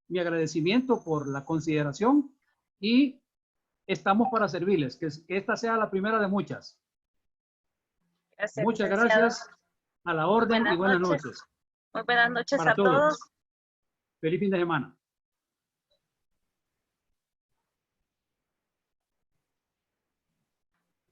mi agradecimiento por la consideración y estamos para servirles, que esta sea la primera de muchas. Gracias, Muchas licenciado. gracias, a la orden y buenas noches. Muy buenas noches Para a todos. Feliz fin de semana.